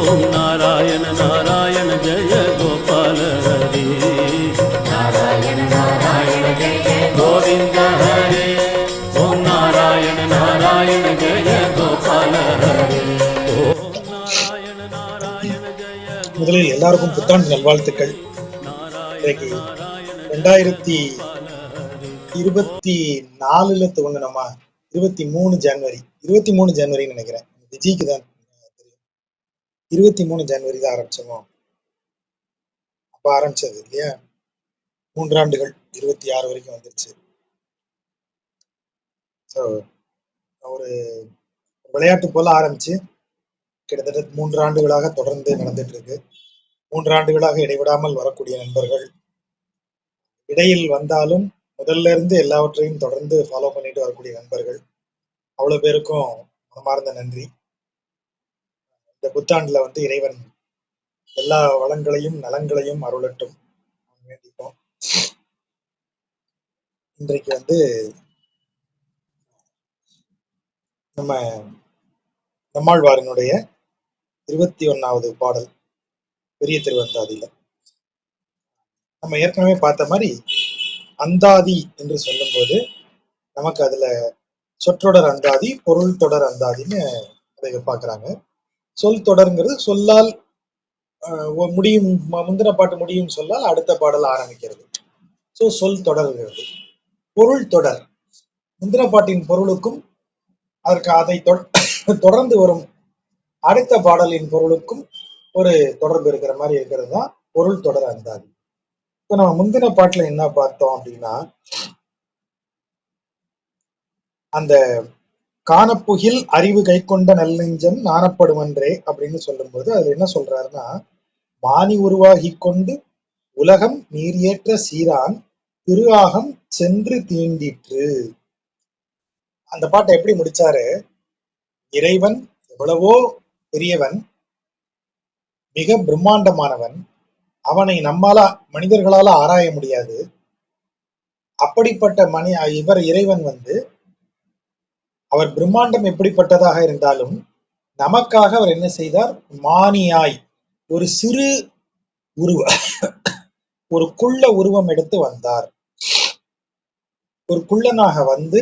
ஓம் நாராயண நாராயண ஜெய கோபால ஹரி. நாராயண நாராயண ஜெய கோவிந்த ஹரி. ஓம் நாராயண நாராயண ஜெய கோபால ஹரி. ஓம் நாராயண நாராயண ஜெய. முதலில் எல்லாருக்கும் புத்தாண்டு நல்வாழ்த்துக்கள். இன்னைக்கு 2024 துவங்கினோமா, 23 ஜனவரி 23 ஜனவரின்னு நினைக்கிறேன். விஜய்க்கு தான் தெரியும். 23 ஜனவரி தான் ஆரம்பிச்சோமோ. அப்ப ஆரம்பிச்சது இல்லையா, 3 ஆண்டுகள் 26 வரைக்கும் வந்துருச்சு. ஸோ ஒரு விளையாட்டு போல ஆரம்பிச்சு கிட்டத்தட்ட 3 ஆண்டுகளாக தொடர்ந்து நடந்துட்டு இருக்கு. 3 ஆண்டுகளாக இடைவிடாமல் வரக்கூடிய நண்பர்கள், இடையில் வந்தாலும் முதல்ல இருந்து எல்லாவற்றையும் தொடர்ந்து ஃபாலோ பண்ணிட்டு வரக்கூடிய நண்பர்கள், அவ்வளவு பேருக்கும் மனமார்ந்த நன்றி. இந்த புத்தாண்டுல இறைவன் எல்லா வளங்களையும் நலங்களையும் அருளட்டும் வேண்டிப்போம். இன்றைக்கு நம்ம நம்மாழ்வாரினுடைய 21வது பாடல் பெரிய திருவந்தாதியில நம்ம ஏற்கனவே பார்த்த மாதிரி அந்தாதி என்று சொல்லும் போது நமக்கு அதுல சொற்றொடர் அந்தாதி, பொருள் தொடர் அந்தாதின்னு அதை பார்க்கறாங்க. சொல் தொடர்ங்கிறது சொல்லால் முடியும், முந்தின பாட்டு முடியும் சொல்லால் அடுத்த பாடல் ஆரம்பிக்கிறது. ஸோ சொல் தொடர்கிறது. பொருள் தொடர் முந்தின பாட்டின் பொருளுக்கும் அதற்கு அதை தொடர்ந்து வரும் அடுத்த பாடலின் பொருளுக்கும் ஒரு தொடர்பு இருக்கிற மாதிரி இருக்கிறது தான் பொருள் தொடர் அந்தாதி. இப்ப நம்ம முந்தின பாட்டுல என்ன பார்த்தோம் அப்படின்னா, அந்த காணப்புகில் அறிவு கை கொண்ட நல்லெஞ்சம் நாணப்படுமன்றே அப்படின்னு சொல்லும்போது அதுல என்ன சொல்றாருன்னா, மானி உருவாகி கொண்டு உலகம் நீர் ஏற்ற சீரான் திருஆகம் சென்று தீண்டிற்று. அந்த பாட்டை எப்படி முடிச்சாரு? இறைவன் எவ்வளவோ பெரியவன், மிக பிரம்மாண்டமானவன், அவனை நம்மால மனிதர்களால ஆராய முடியாது. அப்படிப்பட்ட இவர் இறைவன் அவர் பிரம்மாண்டம் எப்படிப்பட்டதாக இருந்தாலும் நமக்காக அவர் என்ன செய்தார்? மானியாய் ஒரு சிறு ஒரு குள்ள உருவம் எடுத்து வந்தார். ஒரு குள்ளனாக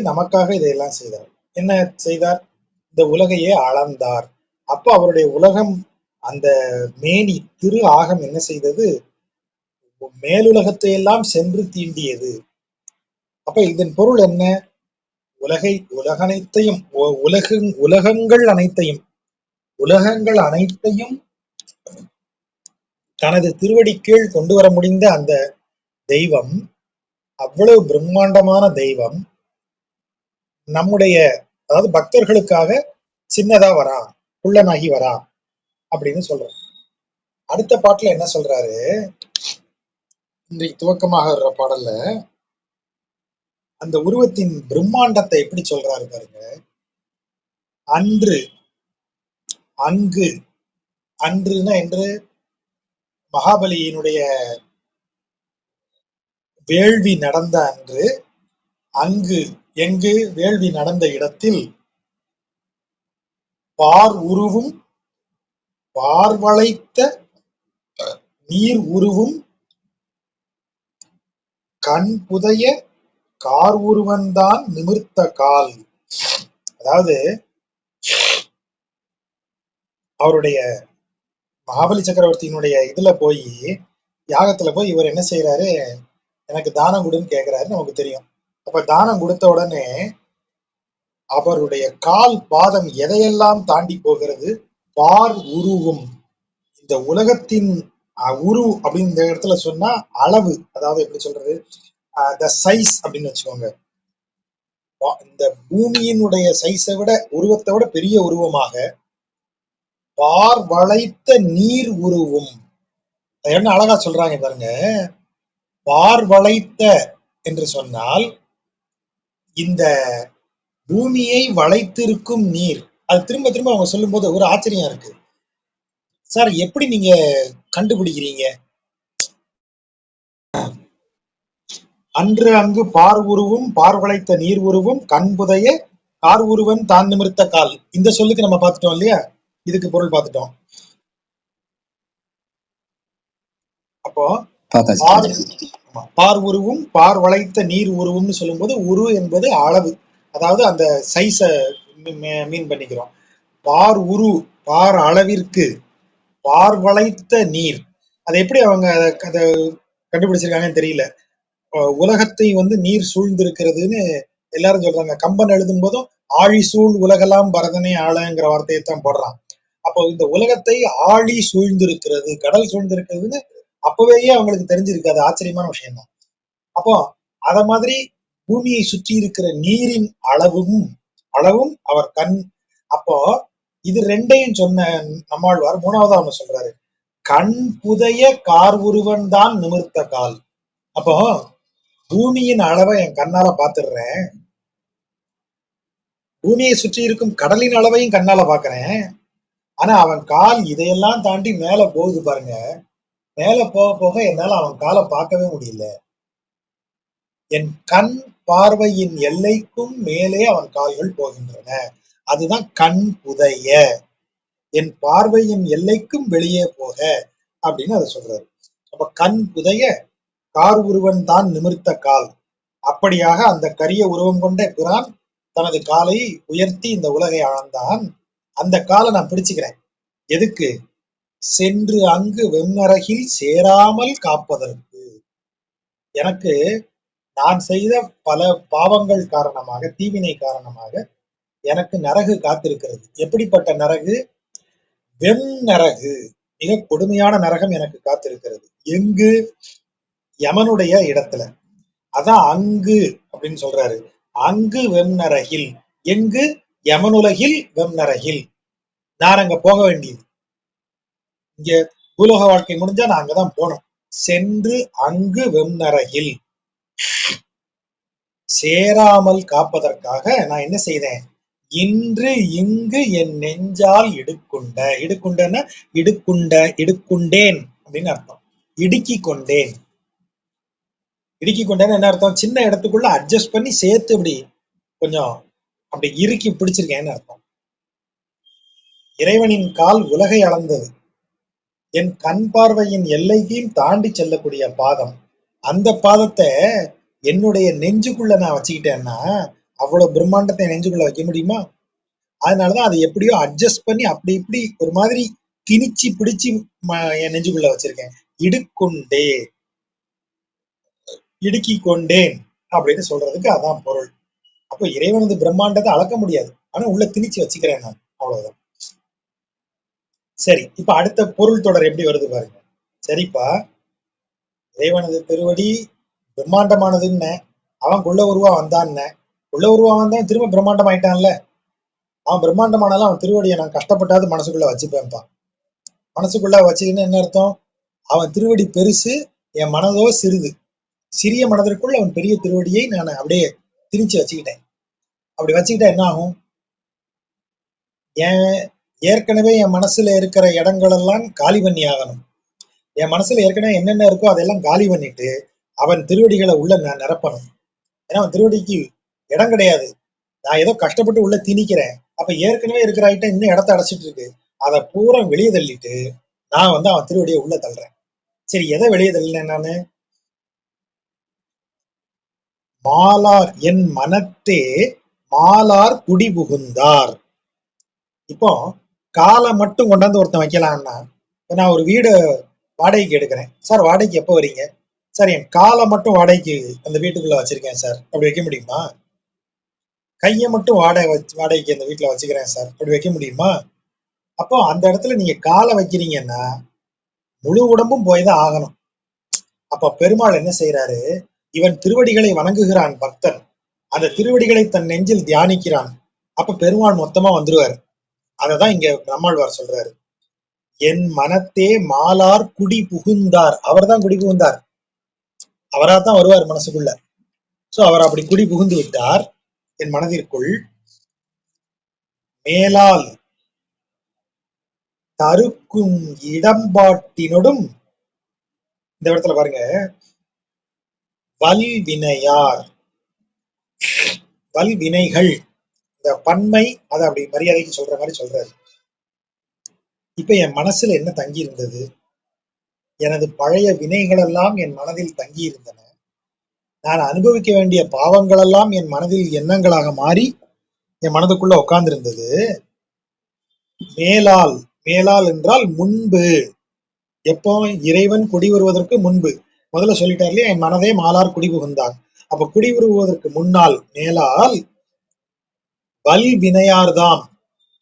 நமக்காக இதையெல்லாம் செய்தார். என்ன செய்தார்? இந்த உலகையே அளந்தார். அப்ப அவருடைய உலகம், அந்த மேனி திரு ஆகம் என்ன செய்தது? மேலுலகத்தை எல்லாம் சென்று தீண்டியது. அப்ப இதன் பொருள் என்ன? உலகனைத்தையும் உலகங்கள் அனைத்தையும் தனது திருவடி கீழ் கொண்டு வர முடிந்த அந்த தெய்வம், அவ்வளவு பிரம்மாண்டமான தெய்வம், நம்முடைய அதாவது பக்தர்களுக்காக சின்னதா வரா, குள்ளனாகி வரா அப்படின்னு சொல்றோம். அடுத்த பாட்டுல என்ன சொல்றாரு? இன்றைக்கு துவக்கமாக வர்ற பாடல்ல அந்த உருவத்தின் பிரம்மாண்டத்தை எப்படி சொல்றாரு பாருங்க. அன்று, அங்கு, அன்றுனா என்று மகாபலியினுடைய வேள்வி நடந்த அன்று, அங்கு எங்கு வேள்வி நடந்த இடத்தில் பார் உருவும் பார்வளைத்த நீர் உருவும் கண் புதைய கார் உருவந்தான் நிமிர்த்த கால். அதாவது அவருடைய மகாபலி சக்கரவர்த்தியினுடைய இதுல போய், யாகத்துல போய் இவர் என்ன செய்யறாரு? எனக்கு தானம் கொடுன்னு கேட்கிறாரு, நமக்கு தெரியும். அப்ப தானம் கொடுத்த உடனே அவருடைய கால் பாதம் எதையெல்லாம் தாண்டி போகிறது? பார் உருவும். இந்த உலகத்தின் உரு அப்படின்னு இந்த இடத்துல சொன்னா அளவு, அதாவது எப்படி சொல்றது, த சைஸ் அப்படின்னு வச்சுக்கோங்க. இந்த பூமியினுடைய சைஸை விட, உருவத்தை விட பெரிய உருவமாக பார் வளைத்த நீர் உருவும். என்ன அழகா சொல்றாங்க பாருங்க. பார் வளைத்த என்று சொன்னால் இந்த பூமியை வளைத்திருக்கும் நீர். அது திரும்ப திரும்ப அவங்க சொல்லும் போது ஒரு ஆச்சரியம் இருக்கு. சார், எப்படி நீங்க கண்டுபிடிக்கிறீங்க? அன்று அங்கு பார் உருவும் பார்வளைத்த நீர் உருவும் கண்புதைய கார் உருவன் தான் நிமிர்த்த கால். இந்த சொல்லுக்கு நம்ம பார்த்துட்டோம் இல்லையா? இதுக்கு பொருள் பார்த்துட்டோம். அப்போ பார்த்தாச்சு பார் பார்த்தாச்சு. பார் உருவும் பார் வளைத்த நீர் உருவும்னு சொல்லும்போது உரு என்பது அளவு, அதாவது அந்த சைஸ மீன் பண்ணிக்கிறோம். பார் உரு, பார் அளவிற்கு, பார் வளைத்த நீர். அதை எப்படி அவங்க அதை கண்டுபிடிச்சிருக்காங்கன்னு தெரியல. உலகத்தை வந்து நீர் சூழ்ந்திருக்கிறதுன்னு எல்லாரும் சொல்றாங்க. கம்பன் எழுதும் போதும் ஆழி சூழ் உலகெல்லாம் பரதனே ஆளங்கிற வார்த்தையை தான் போடுறான். அப்போ இந்த உலகத்தை ஆழி சூழ்ந்திருக்கிறது, கடல் சூழ்ந்திருக்கிறதுன்னு அப்பவேயே அவங்களுக்கு தெரிஞ்சிருக்கு. அது ஆச்சரியமான விஷயம் தான். அப்போ அத மாதிரி பூமியை சுற்றி இருக்கிற நீரின் அளவும் அளவும் அவர் கண். அப்போ இது ரெண்டையும் சொன்ன நம்மாழ்வார் மூணாவதா ஒண்ணு சொல்றாரு, கண் புதைய கார் உருவன் தான் நிமிர்த்த கால். அப்போ பூமியின் அளவை என் கண்ணால பாத்துடுறேன், பூமியை சுற்றி இருக்கும் கடலின் அளவையும் கண்ணால பாக்குறேன். ஆனா அவன் கால் இதையெல்லாம் தாண்டி மேல போகுது பாருங்க. மேல போக போக என்னால அவன் காலை பார்க்கவே முடியல. என் கண் பார்வையின் எல்லைக்கும் மேலே அவன் கால்கள் போகின்றன. அதுதான் கண் புதைய, என் பார்வையின் எல்லைக்கும் வெளியே போக அப்படின்னு அதை சொல்றாரு. அப்ப கண் புதைய கார் உருவன் தான் நிமிர்த்த கால். அப்படியாக அந்த கரிய உருவம் கொண்ட பிரான் தனது காலை உயர்த்தி இந்த உலகை ஆழ்ந்தான். அந்த காலை நான் பிடிச்சுக்கிறேன். எதுக்கு? சென்று அங்கு வெண்ணரகில் சேராமல் காப்பதற்கு. எனக்கு நான் செய்த பல பாவங்கள் காரணமாக, தீவினை காரணமாக எனக்கு நரகு காத்திருக்கிறது. எப்படிப்பட்ட நரகு? வெண்ணரகு, மிக கொடுமையான நரகம் எனக்கு காத்திருக்கிறது. எங்கு? யமனுடைய இடத்துல. அதான் அங்கு அப்படின்னு சொல்றாரு. அங்கு வெண்ணரகில். எங்கு? யமனுலகில் வெண்ணரகில். நான் அங்க போக வேண்டியது. இங்க பூலோக வாழ்க்கை முடிஞ்சா நான் அங்கதான் போனோம். சென்று அங்கு வெண்ணரகில் சேராமல் காப்பதற்காக நான் என்ன செய்தேன்? இன்று இங்கு என் நெஞ்சால் இடுக்குண்ட, இடுக்குண்டன்னா இடுக்குண்டேன் அப்படின்னு அர்த்தம். இடுக்கி கொண்டேன். இடுக்கி கொண்டேன்னு என்ன அர்த்தம்? சின்ன இடத்துக்குள்ள அட்ஜஸ்ட் பண்ணி சேர்த்து இப்படி கொஞ்சம் அப்படி இறுக்கி பிடிச்சிருக்கேன்னு அர்த்தம். இறைவனின் கால் உலகை அளந்தது. என் கண் பார்வையின் எல்லையையும் தாண்டி செல்லக்கூடிய பாதம். அந்த பாதத்தை என்னுடைய நெஞ்சுக்குள்ள நான் வச்சுக்கிட்டேன்னா அவ்வளவு பிரம்மாண்டத்தை நெஞ்சுக்குள்ள வைக்க முடியுமா? அதனாலதான் அதை எப்படியோ அட்ஜஸ்ட் பண்ணி அப்படி இப்படி ஒரு மாதிரி திணிச்சு பிடிச்சு என் நெஞ்சுக்குள்ள வச்சிருக்கேன். இடுக்கொண்டே, இடுக்கி கொண்டேன் அப்படின்னு சொல்றதுக்கு அதான் பொருள். அப்போ இறைவனது பிரம்மாண்டத்தை அளக்க முடியாது, ஆனா உள்ள திணிச்சு வச்சுக்கிறேன் நான், அவ்வளவுதான். சரி, இப்ப அடுத்த பொருள் தொடர் எப்படி வருது பாருங்க. சரிப்பா, இறைவனது திருவடி பிரம்மாண்டமானதுன்னு அவன் குள்ள உருவா வந்தான்னு, உள்ள உருவா வந்தான் திரும்ப பிரம்மாண்டம் ஆயிட்டான்ல. அவன் பிரம்மாண்டமானாலும் அவன் திருவடியை நான் கஷ்டப்பட்டாது மனசுக்குள்ள வச்சுப்பேன்ப்பா. மனசுக்குள்ள வச்சுக்கின்னு என்ன அர்த்தம்? அவன் திருவடி பெருசு, என் மனதோ சிறிது. சிறிய மனதிற்குள் அவன் பெரிய திருவடியை நான் அப்படியே திணிச்சு வச்சுக்கிட்டேன். அப்படி வச்சுக்கிட்டா என்ன ஆகும்? ஏன் ஏற்கனவே என் மனசுல இருக்கிற இடங்கள் எல்லாம் காலி பண்ணி ஆகணும். என் மனசுல ஏற்கனவே என்னென்ன இருக்கோ அதெல்லாம் காலி பண்ணிட்டு அவன் திருவடிகளை உள்ள நான் நிரப்பணும். ஏன்னா அவன் திருவடிக்கு இடம் கிடையாது. நான் ஏதோ கஷ்டப்பட்டு உள்ள திணிக்கிறேன். அப்ப ஏற்கனவே இருக்கிற ஐட்டம் இன்னும் இடத்த அடைச்சிட்டு இருக்கு. அதை பூரா வெளியே தள்ளிட்டு நான் வந்து அவன் திருவடியை உள்ள தள்ளுறேன். சரி, எதை வெளியே தள்ளினேன் நானு? மாலார் என் மனத்தே மாலார் குடி புகுந்தார். இப்போ காலை மட்டும் கொண்டாந்து ஒருத்தன் வைக்கலாம்னா, நான் ஒரு வீடு வாடகைக்கு எடுக்கிறேன். சார் வாடகைக்கு எப்போ வரீங்க? சார் என் காலை மட்டும் வாடகைக்கு அந்த வீட்டுக்குள்ள வச்சிருக்கேன் சார், அப்படி வைக்க முடியுமா? கையை மட்டும் வாடகைக்கு அந்த வீட்டுல வச்சுக்கிறேன் சார், அப்படி வைக்க முடியுமா? அப்போ அந்த இடத்துல நீங்க காலை வைக்கிறீங்கன்னா முழு உடம்பும் போய் தான் ஆகணும். அப்ப பெருமாள் என்ன செய்யறாரு? இவன் திருவடிகளை வணங்குகிறான் பக்தன், அந்த திருவடிகளை தன் நெஞ்சில் தியானிக்கிறான். அப்ப பெருமாள் மொத்தமா வந்துருவாரு. அததான் இங்க நம்மாழ்வார் சொல்றாரு, என் மனத்தே மாலார் குடி புகுந்தார். அவர் தான் குடி புகுந்தார், அவரா தான் வருவார் மனசுக்குள்ள. சோ அவர் அப்படி குடி புகுந்து விட்டார் என் மனதிற்குள். மேலால் தருக்கும் இடம்பாட்டினொடும், இந்த இடத்துல பாருங்க, வல்வினையார், வல்வினைகள், இந்த பன்மை அதை அப்படி மரியாதைக்கு சொல்ற மாதிரி சொல்றாரு. இப்ப என் மனசுல என்ன தங்கி இருந்தது? எனது பழைய வினைகளெல்லாம் என் மனதில் தங்கியிருந்தன. நான் அனுபவிக்க வேண்டிய பாவங்களெல்லாம் என் மனதில் எண்ணங்களாக மாறி என் மனதுக்குள்ள உட்கார்ந்திருந்தது. மேலால், மேலால் என்றால் முன்பு, எப்போ இறைவன் குடி வருவதற்கு முன்பு. முதல்ல சொல்லிட்டார் இல்லையா, என் மனதே மாலார் குடி புகுந்தார். அப்ப குடி வருவதற்கு முன்னால், மேலால் வல்வினையார்தாம்,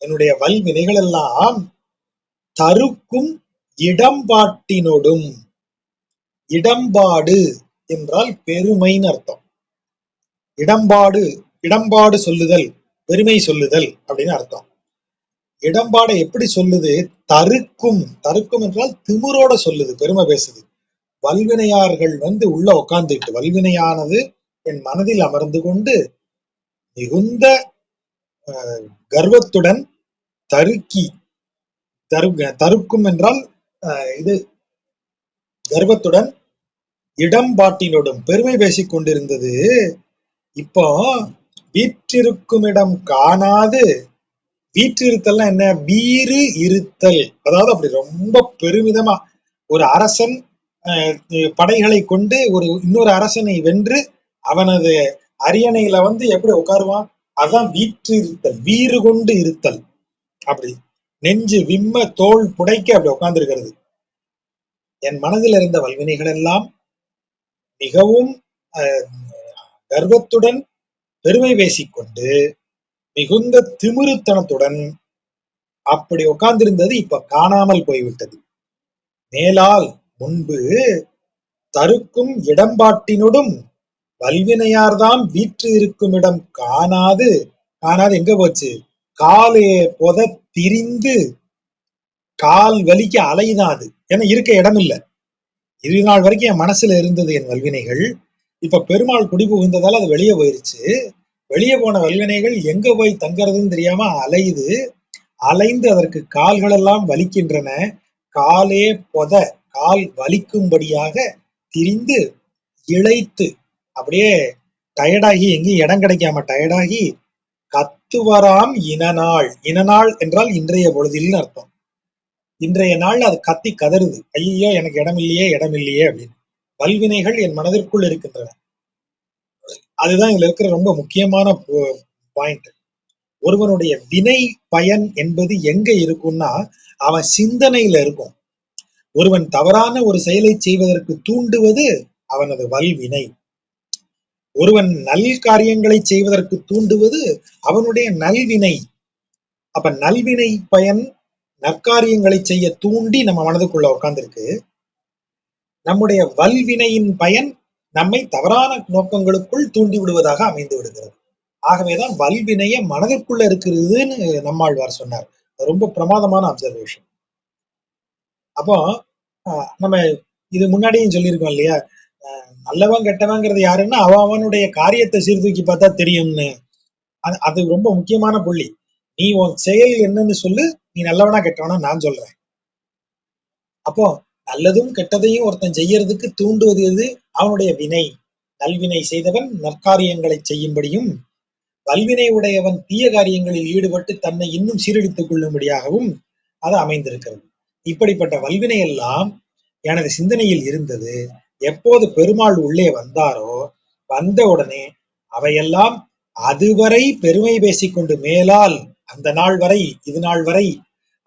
என்னுடைய வல்வினைகள் எல்லாம் தருக்கும் இடம்பாட்டினொடும். இடம்பாடு என்றால் பெருமைன்னு அர்த்தம். இடம்பாடு, இடம்பாடு சொல்லுதல், பெருமை சொல்லுதல் அப்படின்னு அர்த்தம். இடம்பாடை எப்படி சொல்லுது? தருக்கும், தருக்கும் என்றால் திமிரோட சொல்லுது, பெருமை பேசுது. வல்வினையார்கள் உள்ள உட்கார்ந்துட்டு, வல்வினையானது என் மனதில் அமர்ந்து கொண்டு மிகுந்த கர்வத்துடன் தருக்கி, தருக்கும் என்றால் இது கர்வத்துடன் இடம்பாட்டினோடும் பெருமை பேசிக் கொண்டிருந்தது. இப்போ வீற்றிருக்கும் இடம் காணாது, வீற்றிருத்தல்னா என்ன? வீறு இருத்தல், அதாவது அப்படி ரொம்ப பெருமிதமா ஒரு அரசன் படைகளை கொண்டு ஒரு இன்னொரு அரசனை வென்று அவனது அரியணையில எப்படி உட்காருவான்? அதான் வீற்று இருத்தல், வீறு கொண்டு இருத்தல். அப்படி நெஞ்சு விம்ம தோல் புடைக்க அப்படி உட்கார்ந்து இருக்கிறது. என் மனதில் இருந்த வல்வினைகள் எல்லாம் மிகவும் கர்வத்துடன் பெருமை பேசிக்கொண்டு மிகுந்த திமிருத்தனத்துடன் அப்படி உட்கார்ந்திருந்தது இப்ப காணாமல் போய்விட்டது. மேலால் முன்பு தருக்கும் இடம்பாட்டினோடும் வல்வினையார்தாம் வீற்று இருக்கும் இடம் காணாது, காணாது எங்க போச்சு? காலே பொத திரிந்து, கால் வலிக்க அலைதான். ஏன்னா இருக்க இடம் இல்லை. இது நாள் வரைக்கும் என் மனசுல இருந்தது என் வல்வினைகள். இப்ப பெருமாள் குடி புகுந்ததால அது வெளியே போயிருச்சு. வெளியே போன வல்வினைகள் எங்க போய் தங்கறதுன்னு தெரியாம அலையுது. அலைந்து அதற்கு கால்கள் எல்லாம் வலிக்கின்றன. காலே பொத, கால் வலிக்கும்படியாக திரிந்து இழைத்து, அப்படியே டயர்டாகி, எங்கேயும் இடம் கிடைக்காம டயர்டாகி கத்துவராம் இனநாள். இனநாள் என்றால் இன்றைய பொழுதில்னு அர்த்தம். இன்றைய நாள்ல அது கத்தி கதறுது, ஐயோ எனக்கு இடம் இல்லையே, இடம் இல்லையே அப்படின்னு. வல்வினைகள் என் மனதிற்குள் இருக்கின்றன. அதுதான் இதுல இருக்கிற ரொம்ப முக்கியமான பாயிண்ட். ஒருவனுடைய வினை பயன் என்பது எங்க இருக்கும்னா அவன் சிந்தனையில இருக்கும். ஒருவன் தவறான ஒரு செயலை செய்வதற்கு தூண்டுவது அவனது வல்வினை. ஒருவன் நல் காரியங்களை செய்வதற்கு தூண்டுவது அவனுடைய நல்வினை. அப்ப நல்வினை பயன் நற்காரியங்களை செய்ய தூண்டி நம்ம மனதுக்குள்ள உட்கார்ந்துருக்கு. நம்முடைய வல்வினையின் பயன் நம்மை தவறான நோக்கங்களுக்குள் தூண்டி விடுவதாக அமைந்து விடுகிறது. ஆகவேதான் வல்வினைய மனதிற்குள்ள இருக்கிறதுன்னு நம்மாழ்வார் சொன்னார். ரொம்ப பிரமாதமான அப்சர்வேஷன். அப்போ நம்ம இது முன்னாடியும் சொல்லியிருக்கோம் இல்லையா, நல்லவன் கெட்டவங்கிறது யாருன்னா அவனுடைய காரியத்தை சீர்தூக்கி பார்த்தா தெரியும்னு. அது ரொம்ப முக்கியமான புள்ளி. நீ உன் செயல் என்னன்னு சொல்லு, நீ நல்லவனா கெட்டவனா நான் சொல்றேன். அப்போ நல்லதும் கெட்டதையும் ஒருத்தன் செய்யறதுக்கு தூண்டுவது எது? அவனுடைய வினை. நல்வினை செய்தவன் நற்காரியங்களை செய்யும்படியும், வல்வினை உடையவன் தீய காரியங்களில் ஈடுபட்டு தன்னை இன்னும் சீரழித்துக் கொள்ளும்படியாகவும் அது அமைந்திருக்கிறது. இப்படிப்பட்ட வல்வினை எல்லாம் எனது சிந்தனையில் இருந்தது. எப்போது பெருமாள் உள்ளே வந்தாரோ, வந்த உடனே அவையெல்லாம் அதுவரை பெருமை பேசிக்கொண்டு, மேலால் அந்த நாள் வரை, இது நாள் வரை,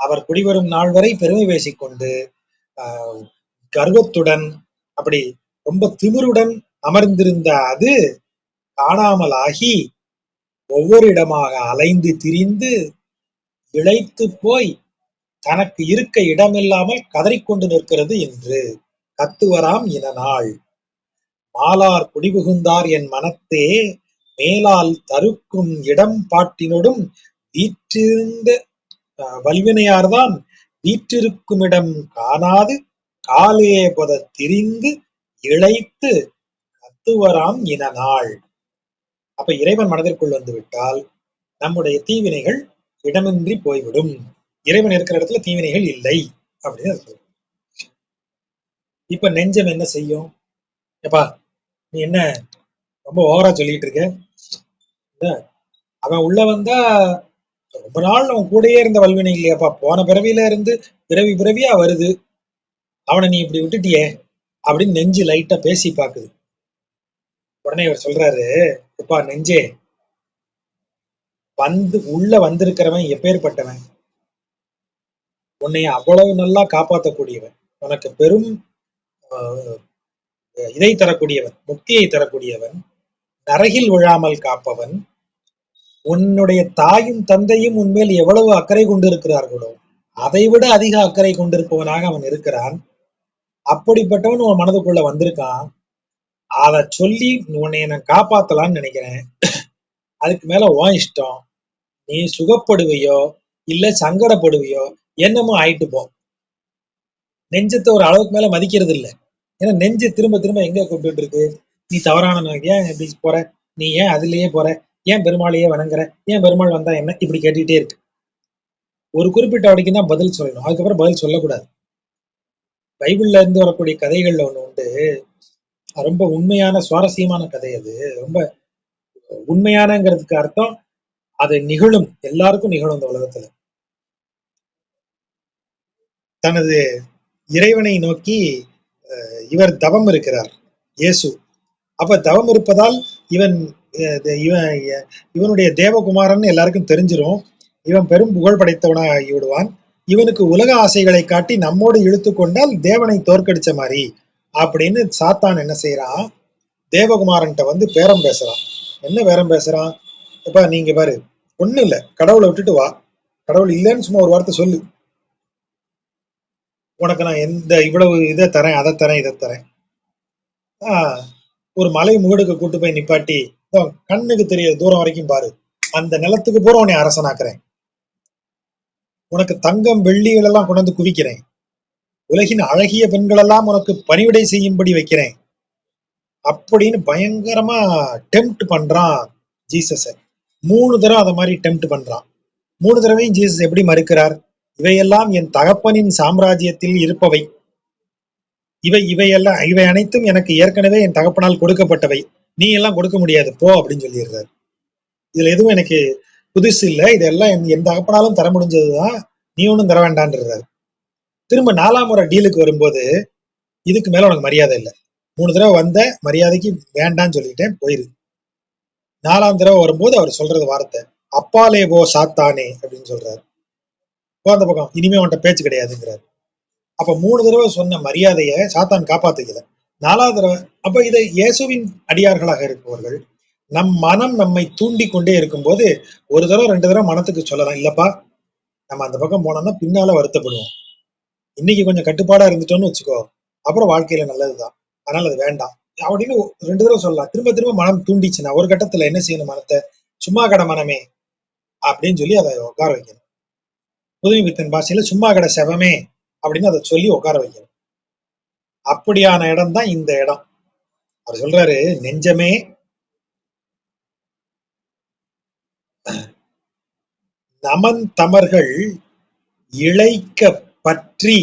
அவர் குடிவரும் நாள் வரை பெருமை பேசிக்கொண்டு கர்வத்துடன் அப்படி ரொம்ப திமிருடன் அமர்ந்திருந்த அது காணாமலாகி ஒவ்வொரு இடமாக அலைந்து திரிந்து இழைத்து போய் தனக்கு இருக்க இடமில்லாமல் கதறிக்கொண்டு நிற்கிறது என்று கத்துவராம் இனநாள். மாலார் குடிபுகுந்தார் என் மனத்தே, மேலால் தருக்கும் இடம் பாட்டினோடும் வீற்றிருந்த வல்வினையார்தான் வீற்றிருக்கும் இடம் காணாது காலே பொத திரிந்து இழைத்து கத்துவராம் இனநாள். அப்ப இறைவன் மனதிற்குள் வந்து விட்டால் நம்முடைய தீவினைகள் இடமின்றி போய்விடும். இறைவன் இருக்கிற இடத்துல தீவினைகள் இல்லை அப்படின்னு சொல்லுவோம். இப்ப நெஞ்சம் என்ன செய்யும்? எப்பா நீ என்ன ரொம்ப ஓவரா சொல்லிட்டு இருக்க, அவன் உள்ள வந்தா ரொம்ப நாள் அவன் கூடயே இருந்த வல்வினை இல்லையாப்பா, போன பிறவியில இருந்து பிறவி பிறவியா வருது, அவனை நீ இப்படி விட்டுட்டியே அப்படின்னு நெஞ்சு லைட்டா பேசி பாக்குது. உடனே இவர் சொல்றாரு, எப்பா நெஞ்சே, உள்ள வந்திருக்கிறவன் எப்பேற்பட்டவன், உன்னைய அவ்வளவு நல்லா காப்பாற்றக்கூடியவன், உனக்கு பெரும் ஆஹ், இதை தரக்கூடியவன், முக்தியை தரக்கூடியவன், நரகில் விழாமல் காப்பவன், உன்னுடைய தாயும் தந்தையும் உன்மேல் எவ்வளவு அக்கறை கொண்டிருக்கிறார்களோ அதைவிட அதிக அக்கறை கொண்டிருப்பவனாக அவன் இருக்கிறான். அப்படிப்பட்டவன் உன் மனதுக்குள்ள வந்திருக்கான். அதை சொல்லி உன்னை நான் காப்பாத்தலாம்னு நினைக்கிறேன். அதுக்கு மேல உன் இஷ்டம். நீ சுகப்படுவையோ இல்ல சங்கடப்படுவையோ என்னமோ ஆயிட்டு போ. நெஞ்சத்தை ஒரு அளவுக்கு மேல மதிக்கிறது இல்லை. ஏன்னா நெஞ்சு திரும்ப திரும்ப எங்க கூப்பிட்டு இருக்கு, நீ தவறான ஏன் இப்படி போற, நீ ஏன் அதுலயே போற, ஏன் பெருமாளையே வணங்குற, ஏன் பெருமாள் வந்தா என்ன, இப்படி கேட்டுக்கிட்டே இருக்கு. ஒரு குறிப்பிட்ட வரைக்கும் தான் பதில் சொல்லணும், அதுக்கப்புறம் பதில் சொல்லக்கூடாது. பைபிள்ல இருந்து வரக்கூடிய கதைகள்ல ஒண்ணு உண்டு, ரொம்ப உண்மையான சுவாரஸ்யமான கதை. அது ரொம்ப உண்மையானங்கிறதுக்கு அர்த்தம் அது நிகழும், எல்லாருக்கும் நிகழும் இந்த உலகத்துல. தனது இறைவனை நோக்கி இவர் தவம் இருக்கிறார் இயேசு. அப்ப தவம் இருப்பதால் இவன் இவன் இவனுடைய தேவகுமாரன் எல்லாருக்கும் தெரிஞ்சிரும். இவன் பெரும் புகழ் படைத்தவனாக ஆகிவிடுவான். இவனுக்கு உலக ஆசைகளை காட்டி நம்மோடு இழுத்து கொண்டால் தேவனை தோற்கடிச்ச மாதிரி அப்படின்னு சாத்தான் என்ன செய்யறான், தேவகுமாரன்ட்ட வந்து பேரம் பேசுறான். என்ன பேரம் பேசுறான், இப்ப நீங்க பாரு, ஒண்ணு இல்ல, கடவுளை விட்டுட்டு வா, கடவுள் இல்லைன்னு சும்மா ஒரு வார்த்தை சொல்லு, உனக்கு நான் எந்த இவ்வளவு இதை தரேன், அதை தரேன், இதை தரேன். ஒரு மலை முகடுக்கு கூட்டு போய் நிப்பாட்டி, கண்ணுக்கு தெரிய தூரம் வரைக்கும் பாரு, அந்த நிலத்துக்கு பூரா உன்னை அரசனாக்குறேன், உனக்கு தங்கம் வெள்ளிகள் எல்லாம் கொண்டு வந்து குவிக்கிறேன், உலகின் அழகிய பெண்கள் எல்லாம் உனக்கு பணிவிடை செய்யும்படி வைக்கிறேன் அப்படின்னு பயங்கரமா டெம்ப்ட் பண்றான் ஜீசஸ. 3 தடவை அதை மாதிரி டெம்ப்ட் பண்றான். 3 தடவையும் ஜீசஸ் எப்படி மறுக்கிறார், இவையெல்லாம் என் தகப்பனின் சாம்ராஜ்யத்தில் இருப்பவை, இவை அனைத்தும் எனக்கு ஏற்கனவே என் தகப்பனால் கொடுக்கப்பட்டவை, நீ எல்லாம் கொடுக்க முடியாது போ அப்படின்னு சொல்லிடுறாரு. இதுல எதுவும் எனக்கு புதுசு இல்லை, இதெல்லாம் என் தகப்பனாலும் தர முடிஞ்சதுதான், நீ ஒன்றும் தர வேண்டான்றாரு. திரும்ப 4ஆம் முறை டீலுக்கு வரும்போது, இதுக்கு மேல உனக்கு மரியாதை இல்லை, 3 தடவை வந்த மரியாதைக்கு வேண்டான்னு சொல்லிட்டேன், போயிரு. 4ஆம் தடவை வரும்போது அவர் சொல்றது வார்த்தை, அப்பாலே போ சாத்தானே அப்படின்னு சொல்றாரு. அந்த பக்கம் இனிமே உன்ட்ட பேச்சு கிடையாதுங்கிறாரு. அப்ப 3 தடவை சொன்ன மரியாதையை சாத்தான் காப்பாத்துக்கல. 4ஆவது தடவை, அப்ப இதை இயேசுவின் அடியார்களாக இருப்பவர்கள், நம் மனம் நம்மை தூண்டி கொண்டே இருக்கும்போது ஒரு தடவை 2 தடவை மனத்துக்கு சொல்லலாம், இல்லப்பா நம்ம அந்த பக்கம் போனோம்னா பின்னால வருத்தப்படுவோம், இன்னைக்கு கொஞ்சம் கட்டுப்பாடா இருந்துட்டோம்னு வச்சுக்கோ, அப்புறம் வாழ்க்கையில நல்லதுதான், அதனால அது வேண்டாம் அப்படின்னு 2 தடவை சொல்லலாம். திரும்ப திரும்ப மனம் தூண்டிச்சுன்னா ஒரு கட்டத்துல என்ன செய்யணும், மனத்தை சும்மா கட மனமே அப்படின்னு சொல்லி அதை உட்கார வைக்கணும். புதுமை பித்தன் பாஷையில சும்மா கட செவமே அப்படின்னு அதை சொல்லி உட்கார வைக்கணும். அப்படியான இடம் தான் இந்த இடம். அவர் சொல்றாரு, நெஞ்சமே நமன் தமர்கள் இழைக்க பற்றி,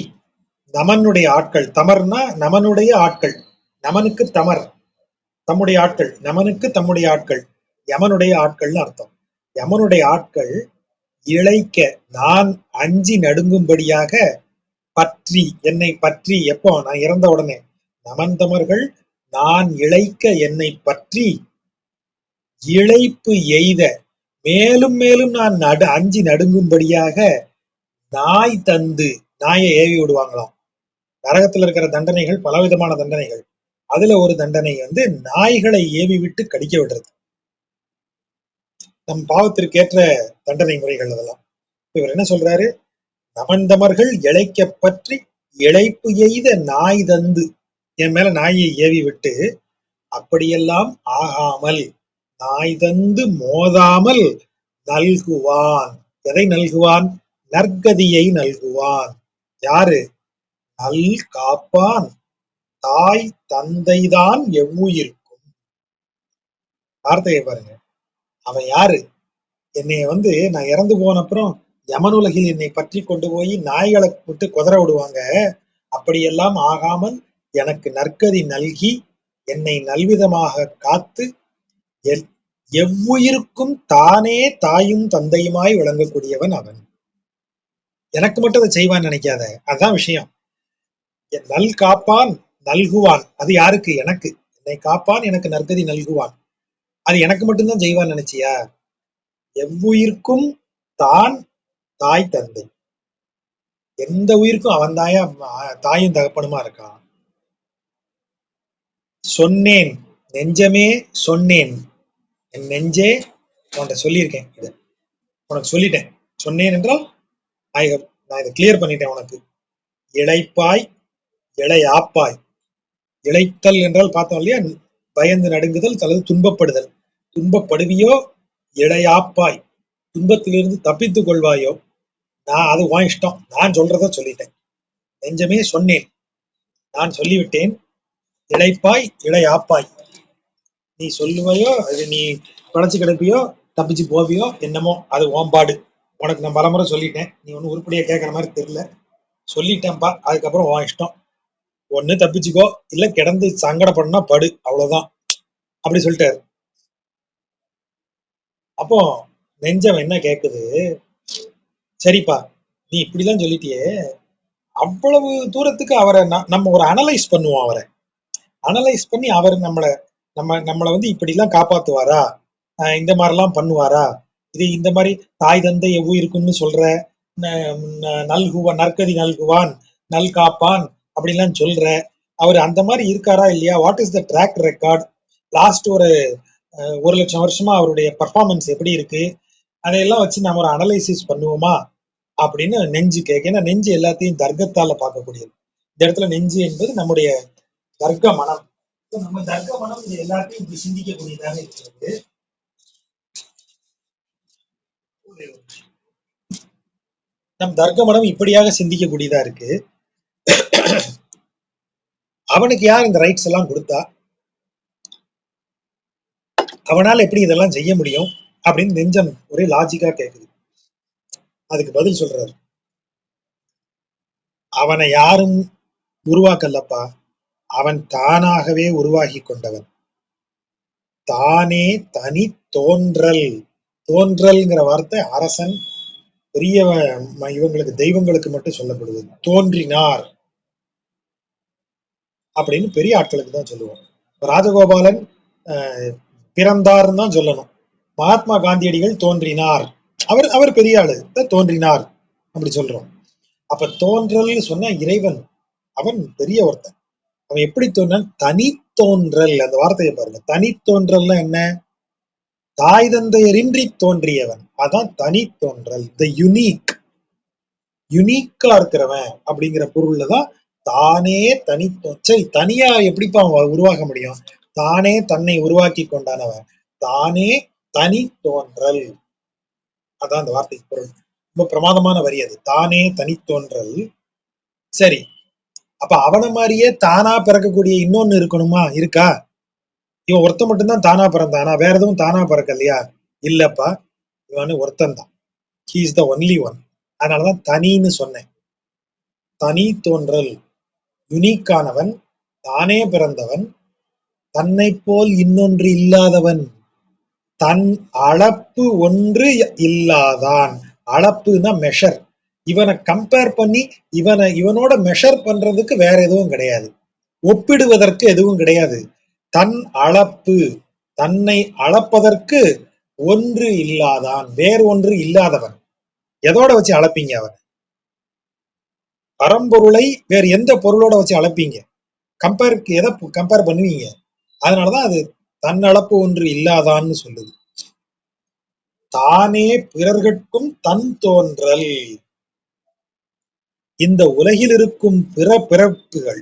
நமனுடைய ஆட்கள், தமர்னா நமனுடைய ஆட்கள், நமனுக்கு தமர் தம்முடைய ஆட்கள், நமனுக்கு தம்முடைய ஆட்கள், யமனுடைய ஆட்கள்னு அர்த்தம். யமனுடைய ஆட்கள் இழைக்க, நான் அஞ்சி நடுங்கும்படியாக பற்றி, என்னை பற்றி, எப்போ நான் இறந்த உடனே, நமன் தமர்கள் நான் இழைக்க என்னை பற்றி இழைப்பு எய்த, மேலும் மேலும் நான் அஞ்சி நடுங்கும்படியாக நாய் தந்து, நாயை ஏவி விடுவாங்களாம். நரகத்துல இருக்கிற தண்டனைகள் பலவிதமான தண்டனைகள், அதுல ஒரு தண்டனை வந்து நாய்களை ஏவி விட்டு கடிக்க விடுறது. நம் பாவத்திற்கு ஏற்ற தண்டனை முறைகள் அதெல்லாம். இவர் என்ன சொல்றாரு, நமந்தமர்கள் இழைக்க பற்றி இழைப்பு எய்த நாய் தந்து, என் மேல நாயை ஏவி விட்டு, அப்படியெல்லாம் ஆகாமல் நாய் தந்து மோதாமல் நல்குவான். எதை நல்குவான், நற்கதியை நல்குவான். யாரு, நல் காப்பான் தாய் தந்தைதான் எவ்வுயிருக்கும். வார்த்தையை பாருங்க, அவன் யாரு, என்னைய வந்து நான் இறந்து போன அப்புறம் யமனுலகில் என்னை பற்றி கொண்டு போய் நாய்களை விட்டு குதற விடுவாங்க, அப்படியெல்லாம் ஆகாமல் எனக்கு நற்கதி நல்கி என்னை நல்விதமாக காத்து எவ்வுயிருக்கும் தானே தாயும் தந்தையுமாய் விளங்கக்கூடியவன் அவன். எனக்கு மட்டும் அதை செய்வான்னு நினைக்காத, அதுதான் விஷயம். என் நல் காப்பான் நல்குவான். அது யாருக்கு? எனக்கு. என்னை காப்பான், எனக்கு நற்கதி நல்குவான். அது எனக்கு மட்டும்தான் செய்வான்னு நினைச்சியா? எவ்வுயிர்க்கும் தான் தாய் தந்தை. எந்த உயிருக்கும் அவன் தாயா தாயும் தகப்பனுமா இருக்கான். சொன்னேன் நெஞ்சமே சொன்னேன், என் நெஞ்சே உன்கிட்ட சொல்லியிருக்கேன். இத உனக்கு சொல்லிட்டேன். சொன்னேன் என்றால் நான் இதை கிளியர் பண்ணிட்டேன் உனக்கு. இளைப்பாய் இளையாப்பாய். இளைத்தல் என்றால் பார்த்தோம் இல்லையா, பயந்து நடுங்குதல் அல்லது துன்பப்படுதல். துன்பப்படுவியோ இளையாப்பாய், துன்பத்திலிருந்து தப்பித்துக் கொள்வாயோ, நான் அது உன் இஷ்டம். நான் சொல்றத சொல்லிட்டேன். நெஞ்சமே சொன்னேன், நான் சொல்லிவிட்டேன். இளைப்பாய் இளையாப்பாய். நீ சொல்லுவையோ, அது நீ படைச்சு கிடப்பியோ, தப்பிச்சு போவியோ, என்னமோ அது ஓம்பாடு. உனக்கு நான் பலமுறை சொல்லிட்டேன். நீ ஒன்னும் உருப்படியா கேட்கற மாதிரி தெரியல. சொல்லிட்டேன்ப்பா, அதுக்கப்புறம் உன் இஷ்டம். ஒண்ணு தப்பிச்சுக்கோ, இல்ல கிடந்து சங்கடப்படனா படு, அவ்வளவுதான். அப்படி சொல்லிட்டாரு. அப்போ நெஞ்சம் என்ன கேக்குது, சரிப்பா நீ இப்படிலாம் சொல்லிட்டியே, அவ்வளவு தூரத்துக்கு அவரை நம்ம ஒரு அனலைஸ் பண்ணுவோம். அவரை அனலைஸ் பண்ணி அவர் நம்மளை வந்து இப்படி எல்லாம் காப்பாத்துவாரா, இந்த மாதிரிலாம் பண்ணுவாரா, இது இந்த மாதிரி தாய் தந்தை எவ்வுயிருக்குன்னு சொல்ற, நல்குவான் நற்கதி நல்குவான் நல் காப்பான் அப்படிலாம் சொல்ற, அவர் அந்த மாதிரி இருக்காரா இல்லையா, what is the track record, last ஒரு 1,00,000 வருஷமா அவருடைய பர்ஃபார்மன்ஸ் எப்படி இருக்கு, அதையெல்லாம் வச்சு நம்ம ஒரு அனலைசிஸ் பண்ணுவோமா அப்படின்னு நெஞ்சு கேட்க. ஏன்னா நெஞ்சு எல்லாத்தையும் தர்க்கத்தால பார்க்கக்கூடியது. இந்த இடத்துல நெஞ்சு என்பது நம்முடைய தர்க்க மனம். நம்ம தர்க்க மனம் இது எல்லாத்தையும் இப்படி சிந்திக்கக்கூடியதாக இருக்கிறது. நம் தர்க்க மனம் இப்படியாக சிந்திக்கக்கூடியதா இருக்கு. அவனுக்கு யார் இந்த ரைட்ஸ் எல்லாம் கொடுத்தா, அவனால எப்படி இதெல்லாம் செய்ய முடியும் அப்படின்னு நெஞ்சம் ஒரே லாஜிக்கா கேக்குது. அதுக்கு பதில் சொல்றாரு, அவனை யாரும் உருவாக்கல்லப்பா, அவன் தானாகவே உருவாகி கொண்டவன். தானே தனி தோன்றல். தோன்றல்ங்கிற வார்த்தை அரசன் பெரிய இவங்களுக்கு தெய்வங்களுக்கு மட்டும் சொல்லப்படுவது. தோன்றினார் அப்படின்னு பெரிய ஆட்களுக்கு தான் சொல்லுவோம். ராஜகோபாலன் பிறந்தார்னு தான் சொல்லணும். மகாத்மா காந்தியடிகள் தோன்றினார், அவர் பெரிய ஆளு, தோன்றினார் அப்படி சொல்றோம். அப்ப தோன்றல்னு சொன்னா இறைவன் அவன் பெரிய ஒருத்தன். அவன் எப்படி தோன்றான்? தனி தோன்றல். அந்த வார்த்தையை பாருங்க, தனி தோன்றல்னா என்ன? தாய் தந்தையரின்றி தோன்றியவன், அதான் தனி தோன்றல். த யுனிக், யுனிக்கா இருக்கிறவன் அப்படிங்கிற பொருள்ல தான் தானே தனி. சரி, தனியா எப்படிப்பா உருவாக முடியும்? தானே தன்னை உருவாக்கி கொண்டானவன், தானே தனி தோன்றல். அதான் அந்த வார்த்தைக்கு பொருள். ரொம்ப பிரமாதமான வரி அது, தானே தனி தோன்றல். சரி, அப்ப அவனை மாதிரியே தானா பிறக்கக்கூடிய இன்னொன்னு இருக்கணுமா? இருக்கா? இவன் ஒருத்தன் மட்டும்தான் தானா பிறந்தானா? வேற எதுவும் தானா பிறக்கலையா? இல்லப்பா, இவனு ஒருத்தன் தான். He is the only one. அதனாலதான் தனின்னு சொன்னேன். தனி தோன்றல், யுனிக்கானவன், தானே பிறந்தவன், தன்னை போல் இன்னொன்று இல்லாதவன், தன் அளப்பு ஒன்று இல்லாதான். அளப்புன்னா மெஷர். இவனை கம்பேர் பண்ணி இவனோட மெஷர் பண்றதுக்கு வேற எதுவும் கிடையாது, ஒப்பிடுவதற்கு எதுவும் கிடையாது. தன் அளப்பு, தன்னை அளப்பதற்கு ஒன்று இல்லாதான், வேறு ஒன்று இல்லாதவன். எதோட வச்சு அளப்பீங்க அவன்? பரம்பொருளை வேறு எந்த பொருளோட வச்சு அளப்பீங்க? எதை கம்பேர் பண்ணுவீங்க? அதனாலதான் அது தன்னளப்பு ஒன்று இல்லாதான்னு சொல்லுது. தானே பிறர்கட்கும் தன் தோன்றல். இந்த உலகில் இருக்கும் பிற பிறப்புகள்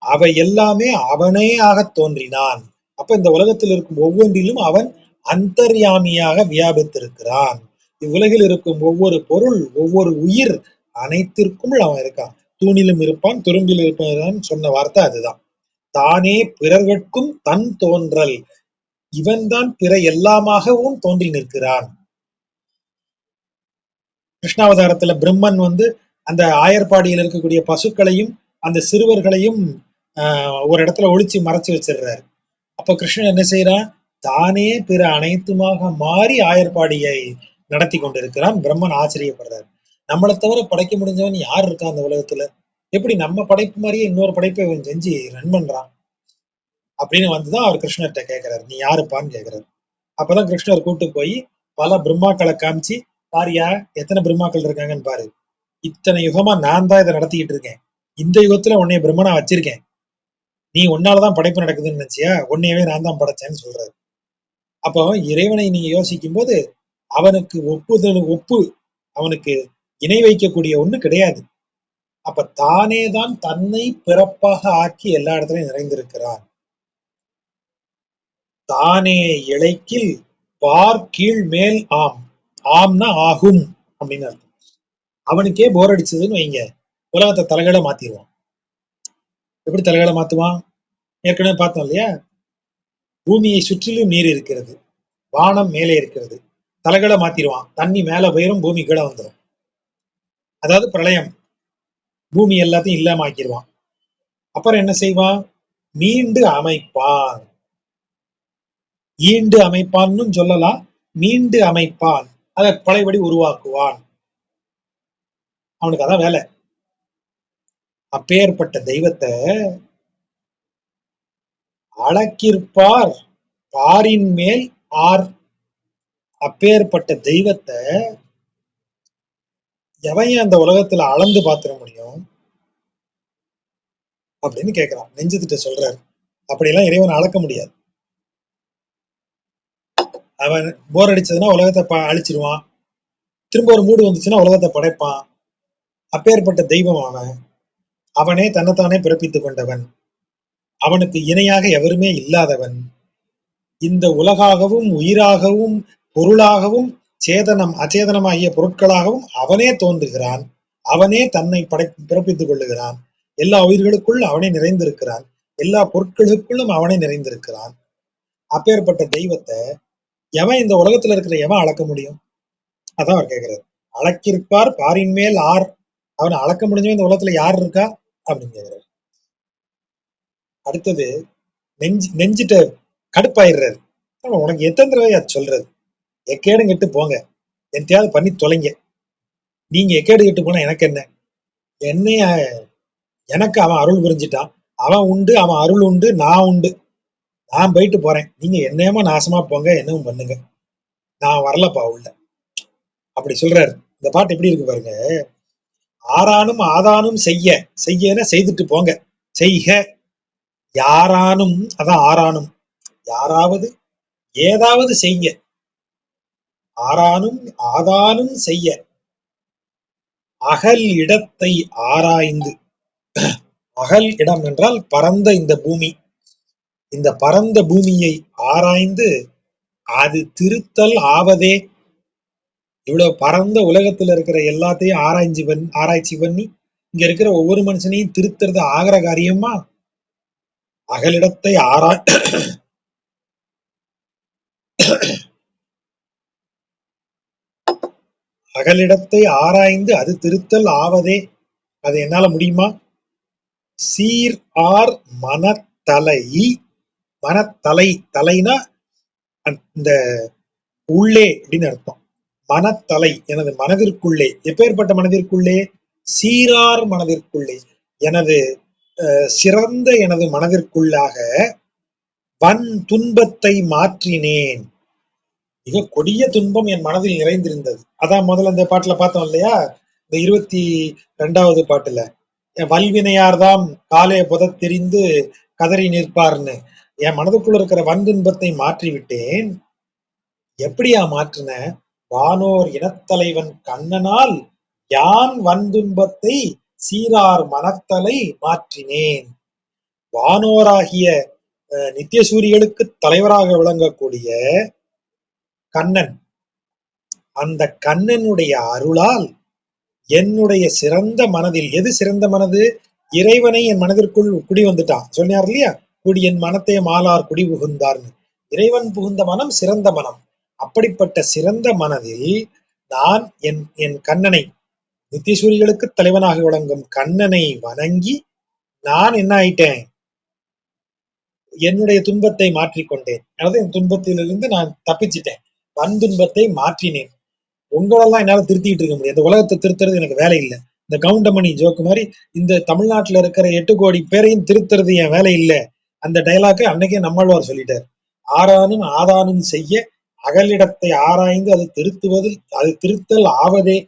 அவை எல்லாமே அவனே ஆக தோன்றினான். அப்ப இந்த உலகத்தில் இருக்கும் ஒவ்வொன்றிலும் அவன் அந்தர்யாமியாக வியாபித்திருக்கிறான். இவ்வுலகில் இருக்கும் ஒவ்வொரு பொருள், ஒவ்வொரு உயிர் அனைத்திற்கும் அவன் இருக்கான். தூணிலும் இருப்பான், துரும்பில் இருப்பான் சொன்ன வார்த்தை அதுதான். தானே பிறர்கட்கும் தன் தோன்றல். இவன்தான் பிற எல்லாமாகவும் தோன்றி நிற்கிறான். கிருஷ்ணாவதாரத்துல பிரம்மன் அந்த ஆயர்பாடியில் இருக்கக்கூடிய பசுக்களையும் அந்த சிறுவர்களையும் ஒரு இடத்துல ஒளிச்சு மறைச்சு வச்சிடுறாரு. அப்ப கிருஷ்ணன் என்ன செய்யறான்? தானே பிற அனைத்துமாக மாறி ஆயர்பாடியை நடத்தி கொண்டிருக்கிறான். பிரம்மன் ஆச்சரியப்படுறாரு. நம்மளை தவிர படைக்க முடிஞ்சவன் யார் இருக்கா அந்த உலகத்துல? எப்படி நம்ம படைப்பு மாதிரியே இன்னொரு படைப்பை இவன் செஞ்சு ரன் பண்றான் அப்படின்னு வந்துதான் அவர் கிருஷ்ணர்கிட்ட கேட்கிறாரு, நீ யாருப்பான்னு கேட்கிறாரு. அப்பதான் கிருஷ்ணர் கூட்டு போய் பல பிரம்மாக்களை காமிச்சு, பாரியா எத்தனை பிரம்மாக்கள் இருக்காங்கன்னு பாரு, இத்தனை யுகமா நான் தான் இதை நடத்திக்கிட்டு இருக்கேன், இந்த யுகத்துல உன்னைய பிரம்மனா வச்சிருக்கேன், நீ உன்னாலதான் படைப்பு நடக்குதுன்னு நினைச்சியா, உன்னையவே நான் தான் படைச்சேன்னு சொல்றாரு. அப்போ இறைவனை நீங்க யோசிக்கும் போது அவனுக்கு ஒப்பு அவனுக்கு இணை வைக்கக்கூடிய ஒண்ணு கிடையாது. அப்ப தானே தான் தன்னை பிறப்பாக ஆக்கி எல்லா இடத்துலயும் நிறைந்திருக்கிறான். தானே இழைக்கில் பார் கீழ் மேல் ஆம். ஆம்னா ஆகும் அப்படின்னு அர்த்தம். அவனுக்கே போர் அடிச்சதுன்னு வைங்க, உலகத்தை தலைகளை மாத்திடுவான். எப்படி தலைகளை மாத்துவான்? ஏற்கனவே பார்த்தோம் இல்லையா, பூமியை சுற்றிலும் நீர் இருக்கிறது, வானம் மேலே இருக்கிறது, தலைகளை மாத்திடுவான். தண்ணி மேல போயிரும், பூமி கீழே வந்துடும். அதாவது பிரளயம், பூமி எல்லாத்தையும் இல்லாம ஆக்கிடுவான். அப்புறம் என்ன செய்வான்? மீண்டு அமைப்பான். ஈண்டு அமைப்பான்னு சொல்லலாம், மீண்டு அமைப்பான், அதை பழையபடி உருவாக்குவான். அவனுக்கு அதான் வேலை. அப்பேற்பட்ட தெய்வத்தை அளக்கிற்பார் பாரின் மேல் ஆர். அப்பேற்பட்ட தெய்வத்தை எவன் அந்த உலகத்துல அளந்து பாத்திர முடியும் அப்படின்னு கேட்கிறான். நெஞ்சத்திட்ட சொல்றாரு, அப்படியெல்லாம் இறைவனை அளக்க முடியாது. அவன் போர் அடிச்சதுன்னா உலகத்தை அழிச்சிருவான், திரும்ப ஒரு மூடு வந்துச்சுன்னா உலகத்தை படைப்பான். அப்பேற்பட்ட தெய்வம் அவன். அவனே தன்னைத்தானே பிறப்பித்துக் கொண்டவன், அவனுக்கு இணையாக எவருமே இல்லாதவன். இந்த உலகாகவும் உயிராகவும் பொருளாகவும் சேதனம் அச்சேதனமாகிய பொருட்களாகவும் அவனே தோன்றுகிறான். அவனே தன்னை பிறப்பித்துக் கொள்ளுகிறான். எல்லா உயிர்களுக்குள் அவனே நிறைந்திருக்கிறான். எல்லா பொருட்களுக்குள்ளும் அவனே நிறைந்திருக்கிறான். அப்பேற்பட்ட தெய்வத்தை எவன் இந்த உலகத்துல இருக்கிற எவன் அளக்க முடியும்? அதான் அவர் கேட்கிறார். அளக்கிருப்பார் பாரின் மேல் ஆர். அவனை அளக்க முடிஞ்சவன் இந்த உலகத்துல யார் இருக்கா அப்படின்னு கேட்கிறார். அடுத்தது நெஞ்சிட்ட கடுப்பாயிடுறாரு. உனக்கு எத்தனை தடவை சொல்றது, எக்கேடும் கெட்டு போங்க, எத்தையாவது பண்ணி தொலைங்க, நீங்க எக்கேடு கெட்டு போனா எனக்கு என்ன, என்னைய எனக்கு அவன் அருள் புரிஞ்சிட்டான், அவன் உண்டு, அவன் அருள் உண்டு, நான் உண்டு, நான் போயிட்டு போறேன், நீங்க என்னையமா நாசமா போங்க, என்னவும் பண்ணுங்க, நான் வரலப்பா உள்ள அப்படி சொல்றாரு. இந்த பாட்டு எப்படி இருக்கு பாருங்க. ஆரானும் ஆதானும் செய்ய, செய்யன செய்துட்டு போங்க, செய்க யாரானும், அதான் ஆரானும், யாராவது ஏதாவது செய்ய, ஆரானும் ஆதானும் செய்ய அகல் இடத்தை ஆராய்ந்து. அகல் இடம் என்றால் பரந்த இந்த பூமி, இந்த பரந்த பூமியை ஆராய்ந்து அது திருத்தல் ஆவதே. இவ்வளவு பரந்த உலகத்துல இருக்கிற எல்லாத்தையும் ஆராய்ச்சி பண்ணி இங்க இருக்கிற ஒவ்வொரு மனுஷனையும் திருத்துறது ஆகிற காரியமா? அகலிடத்தை அகலிடத்தை ஆராய்ந்து அது திருத்தல் ஆவதே. அது என்னால முடியுமா? சீர் ஆர் மனத்தலை. மனத்தலை, தலைனா இந்த உள்ளே அப்படின்னு அர்த்தம். மனத்தலை, எனது மனதிற்குள்ளே. எப்பேற்பட்ட மனதிற்குள்ளே? சீரார் மனதிற்குள்ளே, எனது சிறந்த எனது மனதிற்குள்ளாக வன் துன்பத்தை மாற்றினேன். மிக கொடிய துன்பம் என் மனதில் நிறைந்திருந்தது. அதான் முதல்ல இந்த பாட்டுல பார்த்தோம் இல்லையா, இந்த 22வது பாட்டுல, வல்வினையார்தாம் காலே புதத் தெரிந்து கதறி நிற்பார்னு. என் மனதுக்குள்ள இருக்கிற வன் துன்பத்தை மாற்றி விட்டேன். எப்படியா மாற்றின? வானோர் இனத்தலைவன் கண்ணனால் யான் வந்துன்பத்தை சீரார் மனத்தலை மாற்றினேன். வானோராகிய நித்தியசூரிகளுக்கு தலைவராக விளங்கக்கூடிய கண்ணன், அந்த கண்ணனுடைய அருளால் என்னுடைய சிறந்த மனதில், எது சிறந்த மனது? இறைவனை என் மனதிற்குள் குடி வந்துட்டான் சொன்னார் இல்லையா, குடி என் மனத்தை மாலார் குடி புகுந்தார்னு. இறைவன் புகுந்த மனம் சிறந்த மனம். அப்படிப்பட்ட சிறந்த மனதில் நான் என் கண்ணனை, நித்தியசூரிகளுக்கு தலைவனாக விளங்கும் கண்ணனை வணங்கி நான் என்ன ஆயிட்டேன்? என்னுடைய துன்பத்தை மாற்றிக்கொண்டேன். அதாவது என் துன்பத்திலிருந்து நான் தப்பிச்சிட்டேன், வன் துன்பத்தை மாற்றினேன். உங்களெல்லாம் என்னால திருத்திட்டு இருக்க முடியாது, இந்த உலகத்தை திருத்துறது எனக்கு வேலை இல்லை, இந்த கவுண்டமணி ஜோக்கு மாதிரி இந்த தமிழ்நாட்டுல இருக்கிற 8 கோடி பேரையும் திருத்துறது என் வேலை இல்ல. அந்த டைலாக் அன்னைக்கே நம்மாழ்வார் சொல்லிட்டார். ஆரானும் ஆதானும் செய்ய அகலிடத்தை ஆராய்ந்து அது திருத்துவது, அது திருத்தல் ஆவதே.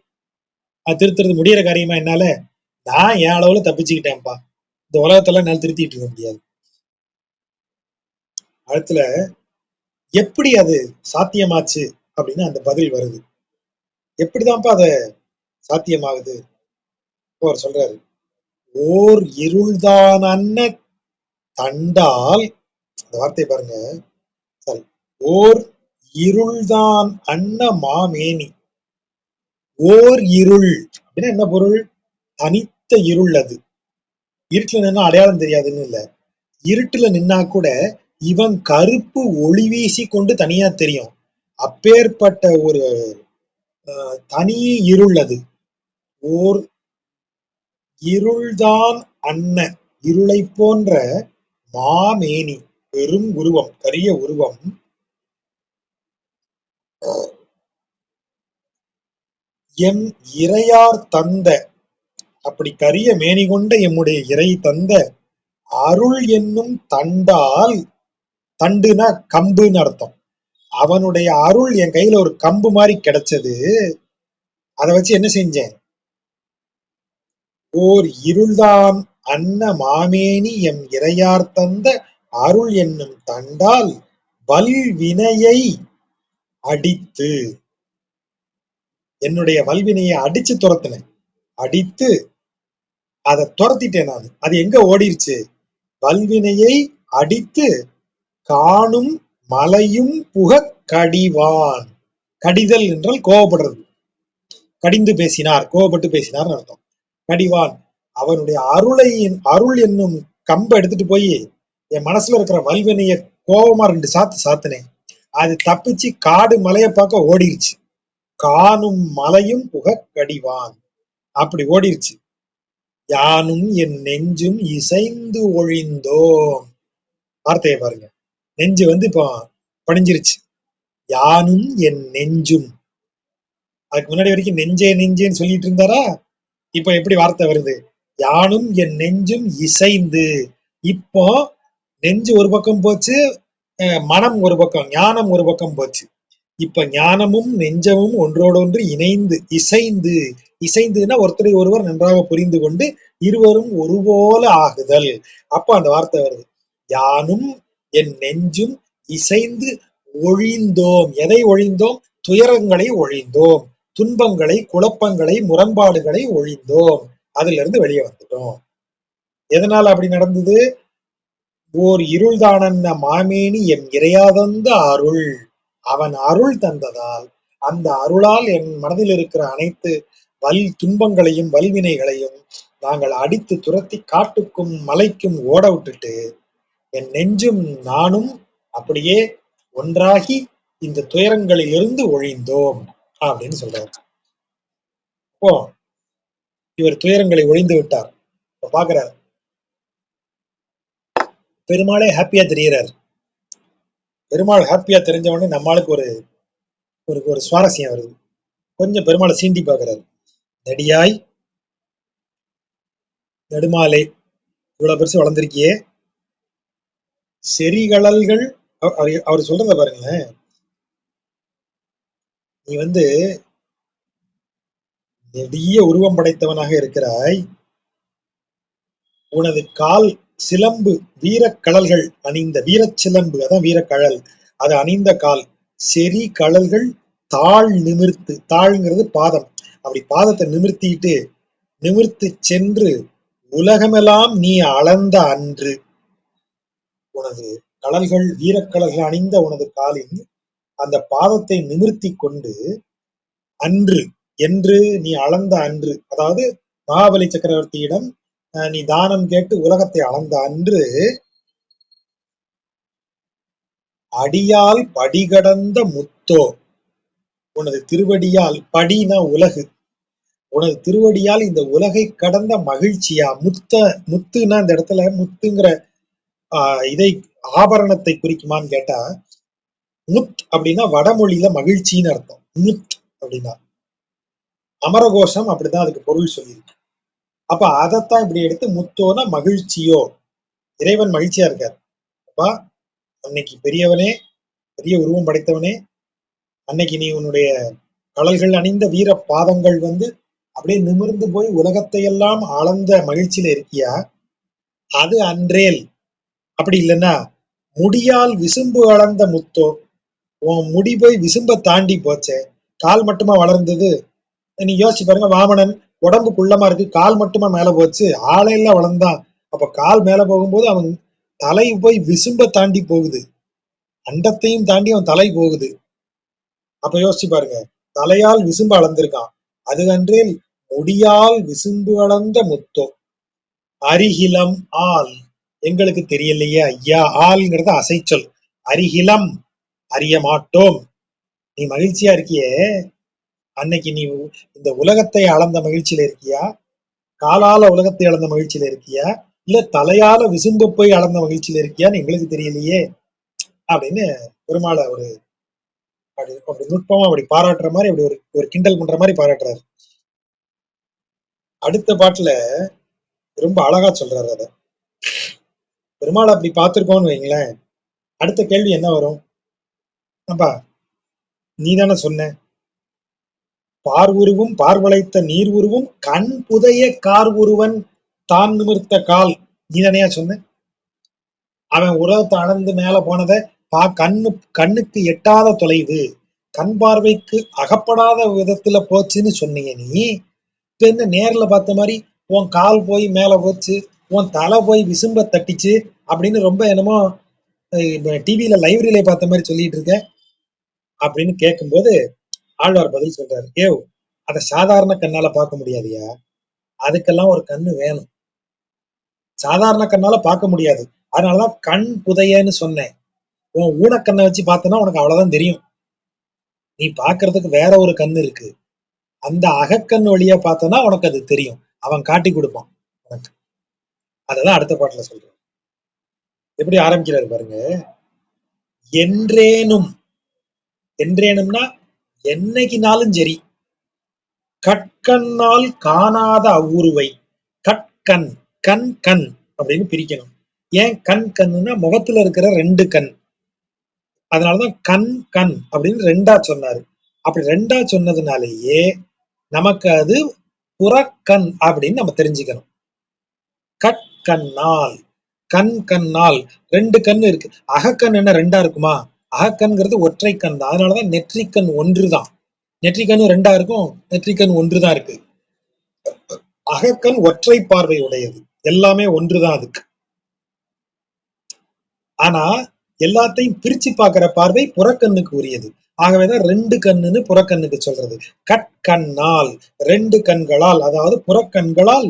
அது திருத்துறது முடியிற காரியமா என்னால? நான் என் அளவுல தப்பிச்சுக்கிட்டேன்ப்பா. இந்த உலகத்துல என்னால திருத்திட்டு இருக்க முடியாது. அடுத்துல எப்படி அது சாத்தியமாச்சு அப்படின்னு அந்த பதில் வருது. எப்படிதான்ப்பா அத சாத்தியமாகுது? அவர் சொல்றாரு, ஓர் இருள்தான் அன்ன தண்டால், அந்த வார்த்தை பாருங்க, சாரி, ஓர் இருள்தான் அன்ன மாமேனி. ஓர் இருள் அப்படின்னா என்ன பொருள்? தனித்த இருள். அது இருட்டுல நின்னா அடையாளம் தெரியாதுன்னு இல்ல. இருட்டுல நின்னா கூட இவன் கருப்பு ஒளி வீசி கொண்டு தனியா தெரியும். அப்பேற்பட்ட ஒரு தனி இருள் அது. ஓர் இருள்தான் அன்ன, இருளை போன்ற மாமேனி, பெரும் உருவம், கரிய உருவம், எம் இறையார் தந்த, அப்படி கரிய மேனி கொண்ட எம்முடைய இறை தந்த அருள் என்னும் தண்டால், தண்டுனா கம்புன்னு அர்த்தம். அவனுடைய அருள் என் கையில ஒரு கம்பு மாதிரி கிடைச்சது. அதை வச்சு என்ன செஞ்சேன்? ஓர் இருள்தான் அன்ன மாமேனி எம் இறையார் தந்த அருள் என்னும் தண்டால் வல்வினையை அடித்து, என்னுடைய வல்வினையை அடிச்சு துரத்தினேன். அடித்து அதை துரத்திட்டேன் நான். அது எங்க ஓடிருச்சு? வல்வினையை அடித்து காணும் மலையும் புக கடிவான். கடிதல் என்றால் கோவப்படுறது. கடிந்து பேசினார், கோவப்பட்டு பேசினார் அர்த்தம். கடிவான், அவனுடைய அருள் என்னும் கம்பை எடுத்துட்டு போய் என் மனசுல இருக்கிற வல்வினைய கோபமா 2 சாத்து சாத்தினேன். அது தப்பிச்சு காடு மலையை பார்க்க ஓடிருச்சு. காணும் மலையும் புக கடிவான், அப்படி ஓடிருச்சு. யானும் என் நெஞ்சும் இசைந்து ஒழிந்தோம். வார்த்தையை பாருங்க, நெஞ்சு இப்போ பணிஞ்சிருச்சு. யானும் என் நெஞ்சும், அதுக்கு முன்னாடி வரைக்கும் நெஞ்சே நெஞ்சேன்னு சொல்லிட்டு இருந்தாரா? இப்ப எப்படி வார்த்தை வருது? யானும் என் நெஞ்சும் இசைந்து. இப்போ நெஞ்சு ஒரு பக்கம் போச்சு, மனம் ஒரு பக்கம், ஞானம் ஒரு பக்கம் போச்சு. இப்ப ஞானமும் நெஞ்சமும் ஒன்றோடொன்று இணைந்து இசைந்து, இசைந்துன்னா ஒருத்தரை ஒருவர் நன்றாக புரிந்து கொண்டு இருவரும் ஒருபோல ஆகுதல். அப்ப அந்த வார்த்தை வருது, யானும் என் நெஞ்சும் இசைந்து ஒழிந்தோம். எதை ஒழிந்தோம்? துயரங்களை ஒழிந்தோம், துன்பங்களை, குழப்பங்களை, முரண்பாடுகளை ஒழிந்தோம். அதுல இருந்து வெளியே வந்துட்டோம். எதனால அப்படி நடந்தது? ஓர் இருள்தானன்ன மாமேனி என் இறையாதந்த அருள், அவன் அருள் தந்ததால், அந்த அருளால் என் மனதில் இருக்கிற அனைத்து துன்பங்களையும் வல்வினைகளையும் நாங்கள் அடித்து துரத்தி காட்டுக்கும் மலைக்கும் ஓட விட்டுட்டு என் நெஞ்சும் நானும் அப்படியே ஒன்றாகி இந்த துயரங்களில் இருந்து ஒழிந்தோம் அப்படின்னு சொல்றாரு. இப்போ இவர் துயரங்களை ஒழிந்து விட்டார். இப்ப பாக்குறாரு, பெருமாளே ஹாப்பியா தெரியறாரு. பெருமாள் ஹாப்பியா தெரிஞ்ச உடனே நம்மளுக்கு ஒரு ஒரு சுவாரஸ்யம் வருது. கொஞ்சம் பெருமாளை சீண்டி பாக்குறாரு. நெடியாய், நெடுமாலே, இவ்வளவு பெருசு வளர்ந்திருக்கியே, செறிகழல்கள். அவர் சொல்றத பாருங்களேன், நீ நெடிய உருவம் படைத்தவனாக இருக்கிறாய். உனது கால் சிலம்பு, வீரக்கழல்கள் அணிந்த, வீரச்சிலம்பு அதான் வீரக்கழல், அது அணிந்த கால், செறி கழல்கள் தாழ் நிமிர்த்து, தாழ்ங்கிறது பாதம், அப்படி பாதத்தை நிமிர்த்து சென்று உலகமெல்லாம் நீ அளந்த அன்று, உனது கழல்கள், வீரக்கழல்கள் அணிந்த உனது காலின் அந்த பாதத்தை நிமிர்த்தி கொண்டு அன்று, என்று நீ அளந்த அன்று, அதாவது மகாபலி சக்கரவர்த்தியிடம் நீ தானம் கேட்டு உலகத்தை அளந்த அன்று, அடியால் படிகடந்த முத்தோ, உனது திருவடியால், படினா உலகு, உனது திருவடியால் இந்த உலகை கடந்த மகிழ்ச்சியா. முத்துனா இந்த இடத்துல முத்துங்கிற இதை ஆபரணத்தை குறிக்குமான்னு கேட்டா, முத் அப்படின்னா வடமொழியில மகிழ்ச்சின்னு அர்த்தம். முத் அப்படின்னா அமரகோஷம் அப்படிதான் அதுக்கு பொருள் சொல்லியிருக்கு. அப்ப அதைத்தான் இப்படி எடுத்து முத்தோனா மகிழ்ச்சியோ, இறைவன் மகிழ்ச்சியா இருக்கார். அப்பா அன்னைக்கு பெரியவனே, பெரிய உருவம் படைத்தவனே, அன்னைக்கு நீ உன்னுடைய கழல்கள் அணிந்த வீர பாதங்கள் அப்படியே நிமிர்ந்து போய் உலகத்தை எல்லாம் அளந்த மகிழ்ச்சியில இருக்கியா? அது அன்றேல். அப்படி இல்லைன்னா முடியால் விசும்பு அளந்த முத்தோ, உன் முடி போய் விசும்ப தாண்டி போச்சே, கால் மட்டுமா வளர்ந்தது? நீ யோசிச்சு பாருங்க, வாமனன் உடம்பு குள்ளமா இருக்கு, கால் மட்டுமா மேல போச்சு, ஆளையெல்லாம் வளர்ந்தான். அப்ப கால் மேல போகும்போது அவன் தலை போய் விசும்ப தாண்டி போகுது, அண்டத்தையும் தாண்டி அவன் தலை போகுது. அப்ப யோசிச்சு பாருங்க, தலையால் விசும்பு அளந்திருக்கான், அது அன்றேல் முடியால் விசும்பு அளந்த முத்தோ. அரிகிலம் ஆள், எங்களுக்கு தெரியலையே ஐயா, ஆள்ங்கிறது அசைச்சொல். அரிகிலம், அறிய மாட்டோம். நீ மகிழ்ச்சியா இருக்கியே, அன்னைக்கு நீ இந்த உலகத்தை அளந்த மகிழ்ச்சியில இருக்கியா, காலால உலகத்தை அளந்த மகிழ்ச்சியில இருக்கியா, இல்ல தலையால விசும்ப போய் அளந்த மகிழ்ச்சியில இருக்கியான்னு எங்களுக்கு தெரியலையே அப்படின்னு பெருமாளை ஒரு அப்படி நுட்பமா அப்படி பாராட்டுற மாதிரி, அப்படி ஒரு ஒரு கிண்டல் பண்ற மாதிரி பாராட்டுறாரு. அடுத்த பாட்டுல ரொம்ப அழகா சொல்றாரு அத. பெருமாள் அப்படி பார்த்திருக்கோம்னு வைங்களேன், அடுத்த கேள்வி என்ன வரும்? அப்பா நீ தானே சொன்ன, பார் உருவும் பார்வளைத்த நீர் உருவும் கண் புதைய கார் உருவன் தான் நிமிர்த்த கால். நீ தானையா சொன்ன? அவன் உலகத்தை அளந்து மேல போனத கண்ணுக்கு எட்டாத தொலைவு, கண் பார்வைக்கு அகப்படாத விதத்துல போச்சுன்னு சொன்னீங்க நீ. இப்ப என்ன நேர்ல பார்த்த மாதிரி உன் கால் போய் மேல போச்சு, உன் தலை போய் விசும்ப தட்டிச்சு அப்படின்னு ரொம்ப என்னமோ டிவியில லைவ்ரியில பார்த்த மாதிரி சொல்லிட்டு இருக்க அப்படின்னு கேட்கும்போது ஆழ்வார் பதில் சொல்றாரு, ஏவ் அதை சாதாரண கண்ணால பார்க்க முடியாதுயா, அதுக்கெல்லாம் ஒரு கண்ணு வேணும், சாதாரண கண்ணால பார்க்க முடியாது, அதனாலதான் கண் புதையன்னு சொன்னேன். உன் ஊனக்கண்ணை வச்சு பார்த்தனா உனக்கு அவ்வளவுதான் தெரியும், நீ பாக்குறதுக்கு வேற ஒரு கண்ணு இருக்கு, அந்த அகக்கண் வழியா பார்த்தனா உனக்கு அது தெரியும், அவன் காட்டி கொடுப்பான் உனக்கு. அதெல்லாம் அடுத்த பாட்டுல சொல்றேன். எப்படி ஆரம்பிக்கிறாரு பாருங்க, என்றேனும், என்றேனும்னா என்னைக்குனாலும் சரி, கட்கண்ணால் காணாத அவ்வுருவை, கட்கண், கண் கண் அப்படின்னு பிரிக்கணும். ஏன் கண் கண்ணுன்னா முகத்துல இருக்கிற ரெண்டு கண், அதனாலதான் கண் கண் அப்படின்னு ரெண்டா சொன்னாரு. அப்படி ரெண்டா சொன்னதுனாலேயே நமக்கு அது புறக்கண் அப்படின்னு நம்ம தெரிஞ்சுக்கணும். கட்கண்ணால், கண் கண்ணால், ரெண்டு கண் இருக்கு. அகக்கண் என்ன ரெண்டா இருக்குமா? அகக்கண்கிறது ஒற்றை கண் தான், அதனாலதான் நெற்றிக்கண் ஒன்றுதான். நெற்றிக்கண் ரெண்டா இருக்கும், நெற்றிக்கண் ஒன்றுதான் இருக்கு. அகக்கண் ஒற்றை பார்வை உடையது, எல்லாமே ஒன்றுதான் அதுக்கு. ஆனா எல்லாத்தையும் பிரிச்சு பார்க்கிற பார்வை புறக்கண்ணுக்கு உரியது. ஆகவேதான் ரெண்டு கண்ணுன்னு புறக்கண்ணுக்கு சொல்றது. கட்கண்ணால், ரெண்டு கண்களால், அதாவது புறக்கண்களால்